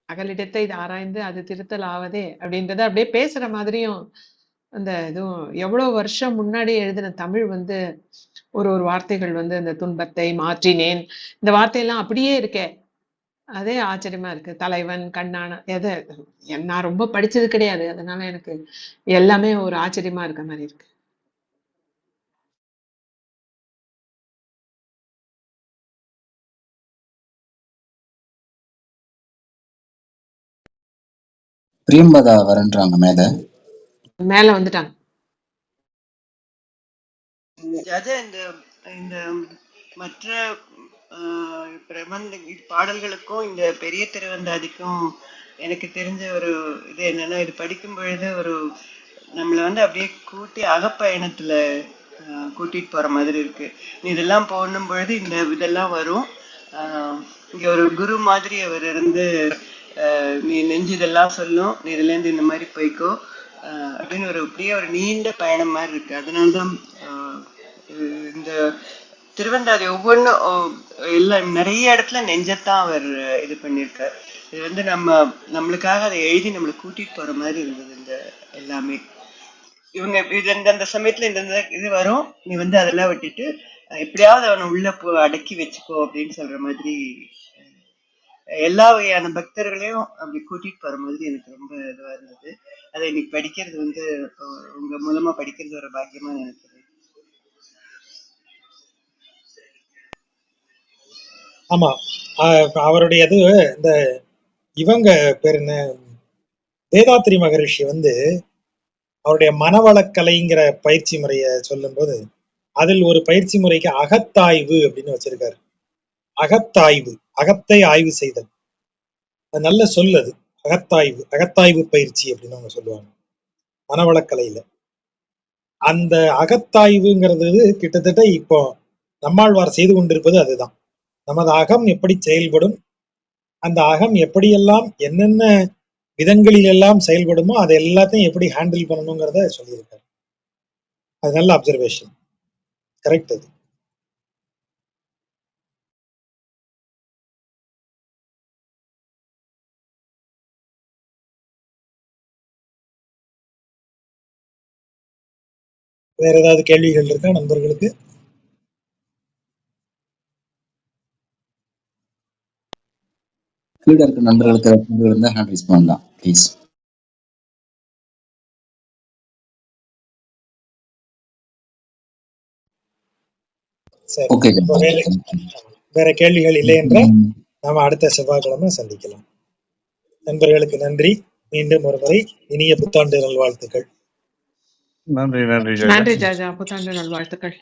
அகலிடத்தை இது ஆராய்ந்து அது திருத்தல் ஆவதே அப்படின்றத அப்படியே பேசுற மாதிரியும் அந்த இதுவும் எவ்வளோ வருஷம் முன்னாடி எழுதின தமிழ் வந்து ஒரு ஒரு வார்த்தைகள் வந்து அந்த துன்பத்தை மாற்றினேன். இந்த வார்த்தையெல்லாம் அப்படியே இருக்கே! அதே ஆச்சரியமா இருக்கு. தலைவன், கண்ணான நான் ரொம்ப படிச்சது கிடையாது. அதனால எனக்கு எல்லாமே ஒரு ஆச்சரியமா இருக்க மாரி இருக்கு. பிரியம்பதா வரன்றாங்க மேல. மேல வந்துட்டாங்க. அது இந்த இந்த மற்ற பிரபந்த பாடல்களுக்கும் இந்த பெரிய திருவந்தாதிக்கும் எனக்கு தெரிஞ்ச ஒரு இது என்னன்னா, இது படிக்கும் பொழுது ஒரு நம்மளை வந்து அப்படியே கூட்டி அகப்பயணத்துல கூட்டிட்டு போற மாதிரி இருக்கு. நீ இதெல்லாம் போடும் பொழுது இந்த இதெல்லாம் வரும். இங்க ஒரு குரு மாதிரி அவர் இருந்து நீ நெஞ்சு இதெல்லாம் சொல்லும், நீ இதுல இருந்து இந்த மாதிரி போய்க்கோ அப்படின்னு ஒரு அப்படியே ஒரு நீண்ட பயணம் மாதிரி இருக்கு. அதனால்தான் இந்த திருவந்தாதி ஒவ்வொன்றும் எல்லாம் நிறைய இடத்துல நெஞ்சத்தான் அவர் இது பண்ணியிருக்கார். இது வந்து நம்மளுக்காக அதை எழுதி நம்மளை கூட்டிட்டு போற மாதிரி இருந்தது இந்த எல்லாமே. இவங்க இது அந்த சமயத்துல இந்த இது வரும், நீ வந்து அதெல்லாம் விட்டுட்டு எப்படியாவது அவனை உள்ள அடக்கி வச்சுக்கோ அப்படின்னு சொல்ற மாதிரி எல்லா வகையான பக்தர்களையும் அப்படி கூட்டிட்டு போற மாதிரி எனக்கு ரொம்ப இதுவா இருந்தது. அதை இன்னைக்கு படிக்கிறது வந்து உங்க மூலமா படிக்கிறது ஒரு பாக்கியமா நினைக்கிறேன். ஆமா, அவருடைய இது இந்த இவங்க பேர் என்ன, வேதாத்ரி மகரிஷி வந்து அவருடைய மனவளக்கலைங்கிற பயிற்சி முறைய சொல்லும்போது அதில் ஒரு பயிற்சி முறைக்கு அகத்தாய்வு அப்படின்னு வச்சிருக்காரு. அகத்தாய்வு, அகத்தை ஆய்வு செய்தல். அது நல்ல சொல். அது அகத்தாய்வு, அகத்தாய்வு பயிற்சி அப்படின்னு அவங்க சொல்லுவாங்க மனவளக்கலையில. அந்த அகத்தாய்வுங்கிறது கிட்டத்தட்ட இப்போ நம்மாழ்வார் செய்து கொண்டிருப்பது அதுதான். நமது அகம் எப்படி செயல்படும், அந்த அகம் எப்படியெல்லாம் என்னென்ன விதங்களில் எல்லாம் செயல்படுமோ அதை எல்லாத்தையும் எப்படி ஹேண்டில் பண்ணணுங்கிறத சொல்லியிருக்காரு. அது நல்ல அப்சர்வேஷன், கரெக்ட். அது வேற ஏதாவது கேள்விகள் இருக்கா நண்பர்களுக்கு? கீழே இருக்க நண்பர்களுக்கு இருந்தா ஹேண்ட் ரைஸ் பண்ணலாம் ப்ளீஸ். சரி, ஓகே. வேற கேள்விகள் இல்லை என்றால் நாம அடுத்த செவ்வாய்க்கிழமை சந்திக்கலாம். நண்பர்களுக்கு நன்றி. மீண்டும் ஒரு முறை இனிய புத்தாண்டு நல்வாழ்த்துக்கள். நன்றி நன்றி ஜாஜா. புத்தாண்டு நல்வாழ்த்துக்கள்.